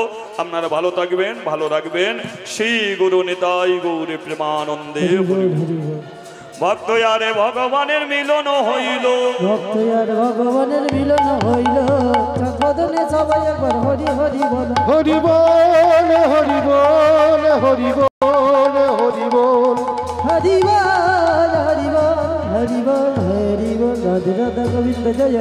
আপনারা ভালো থাকবেন, ভালো রাখবেন। শ্রী গুরু নিতাই গৌরে প্রেমানন্দে। ভক্ত আরে ভগবানের মিলন হইল, ভক্ত আর ভগবানের মিলন হইল, বদনে সবাই একবার হরি হরি বল, হরি বল হরি বল হরি বল হরি বল হরি বল হরি বল হরি বল হরি বল। রাধে রাধা গোবিন্দ জয়।